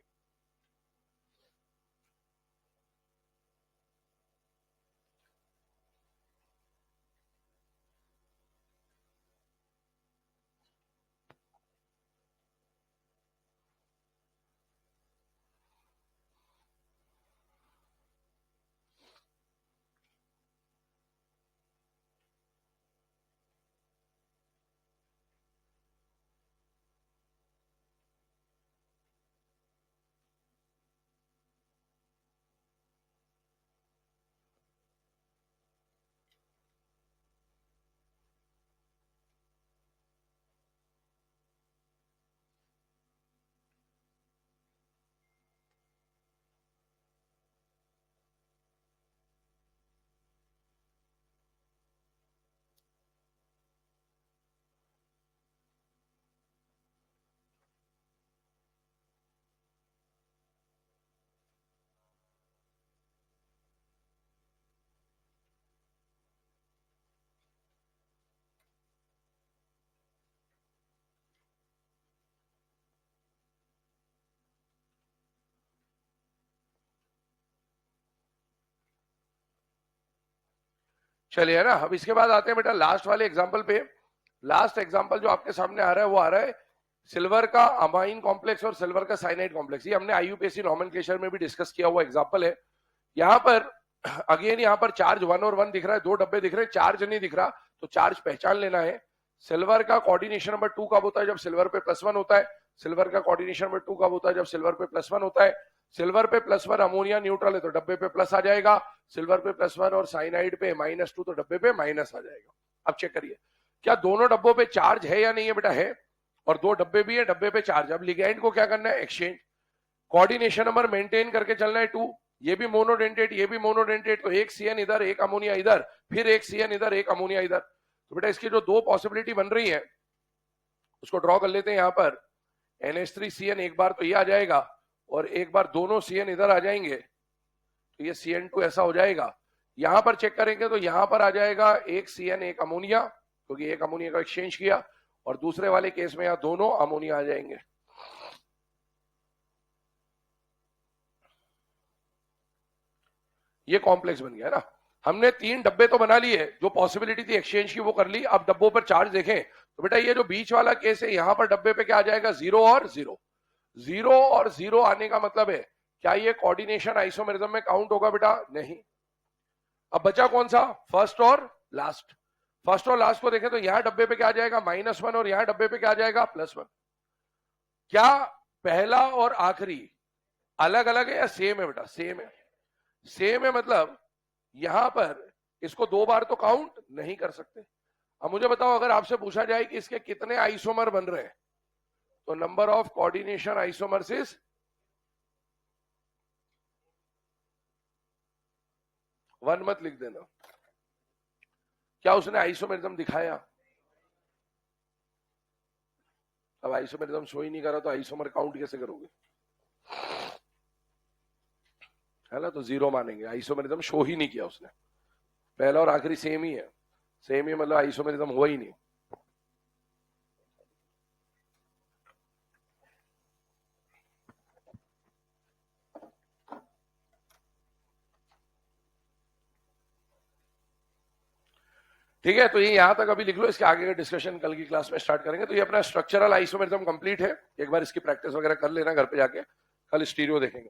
चलिए ना, अब इसके बाद आते हैं बेटा लास्ट वाले एग्जाम्पल पे। लास्ट एग्जाम्पल जो आपके सामने आ रहा है वो आ रहा है सिल्वर का अमाइन कॉम्प्लेक्स और सिल्वर का साइनाइड कॉम्प्लेक्स। ये हमने आईयूपीएससी नॉमेनक्लेचर में भी डिस्कस किया हुआ एग्जाम्पल है। यहाँ पर अगेन यहाँ पर चार्ज 1 और 1 दिख रहा है, 2 डब्बे दिख रहे हैं, चार्ज नहीं दिख रहा, तो चार्ज पहचान लेना है। सिल्वर का कोऑर्डिनेशन नंबर 2 कब होता है? जब सिल्वर पे +1 होता है। सिल्वर का कोऑर्डिनेशन नंबर 2 कब होता है? जब सिल्वर पे +1 होता है। सिल्वर पे +1 अमोनिया न्यूट्रल है तो डब्बे पे प्लस आ जाएगा, सिल्वर पे +1 और साइनाइड पे -2 तो डब्बे पे माइनस आ जाएगा। अब चेक करिए क्या दोनों डब्बों पे चार्ज है या नहीं है? बेटा है, और 2 डब्बे भी है, डब्बे पे चार्ज। अब लिगेंड को क्या करना है? एक्सचेंज। कोऑर्डिनेशन नंबर मेंटेन करके चलना है 2, ये भी मोनोडेंटेट, ये भी मोनोडेंटेट, तो एक CN इधर, एक अमोनिया इधर, फिर एक CN इधर, एक अमोनिया इधर। तो बेटा इसकी जो 2 पॉसिबिलिटी बन रही है उसको ड्रॉ कर लेते हैं। यहां पर NH3CN एक बार तो ये आ जाएगा, और एक बार दोनों CN इधर आ जाएंगे, तो ये CN2 ऐसा हो जाएगा। यहां पर चेक करेंगे तो यहां पर आ जाएगा एक CN एक अमोनिया, क्योंकि एक अमोनिया का एक्सचेंज किया, और दूसरे वाले केस में यहां दोनों अमोनिया आ जाएंगे। ये कॉम्प्लेक्स बन गया ना। हमने 3 डब्बे तो बना लिए, जो पॉसिबिलिटी थी एक्सचेंज की वो कर ली। अब डब्बों पर चार्ज देखें तो बेटा ये जो बीच वाला केस है, यहां पर डब्बे पे क्या आ जाएगा, 0 और 0। 0 और 0 आने का मतलब है क्या ये कोऑर्डिनेशन आइसोमेरिज्म में काउंट होगा बेटा? नहीं। अब बचा कौन सा, फर्स्ट और लास्ट। फर्स्ट और लास्ट को देखें तो यहां डब्बे पे क्या आ जाएगा, -1, और यहां डब्बे पे क्या आ जाएगा, +1। क्या पहला और आखिरी अलग अलग है या सेम है बेटा? सेम है। सेम है मतलब यहां पर इसको 2 बार तो काउंट नहीं कर सकते। अब मुझे बताओ, अगर आपसे पूछा जाए कि इसके कितने आइसोमर बन रहे हैं, तो number of coordination isomers is 1 मत लिख देना। क्या उसने आइसोमेरिज्म दिखाया? अब आइसोमेरिज्म शो ही नहीं करा तो आइसोमर काउंट कैसे करोगे? है ना, तो 0 मानेंगे। आइसोमेरिज्म शो ही नहीं किया उसने। पहला और आखिरी सेम ही है। सेम ही मतलब आइसोमेरिज्म हुआ ही नहीं। ठीक है, तो ये यहां तक अभी लिख लो। इसके आगे का डिस्कशन कल की क्लास में स्टार्ट करेंगे। तो ये अपना स्ट्रक्चरल आइसोमेरिज्म कंप्लीट है। एक बार इसकी प्रैक्टिस वगैरह कर लेना घर पे जाके। कल स्टीरियो देखेंगे।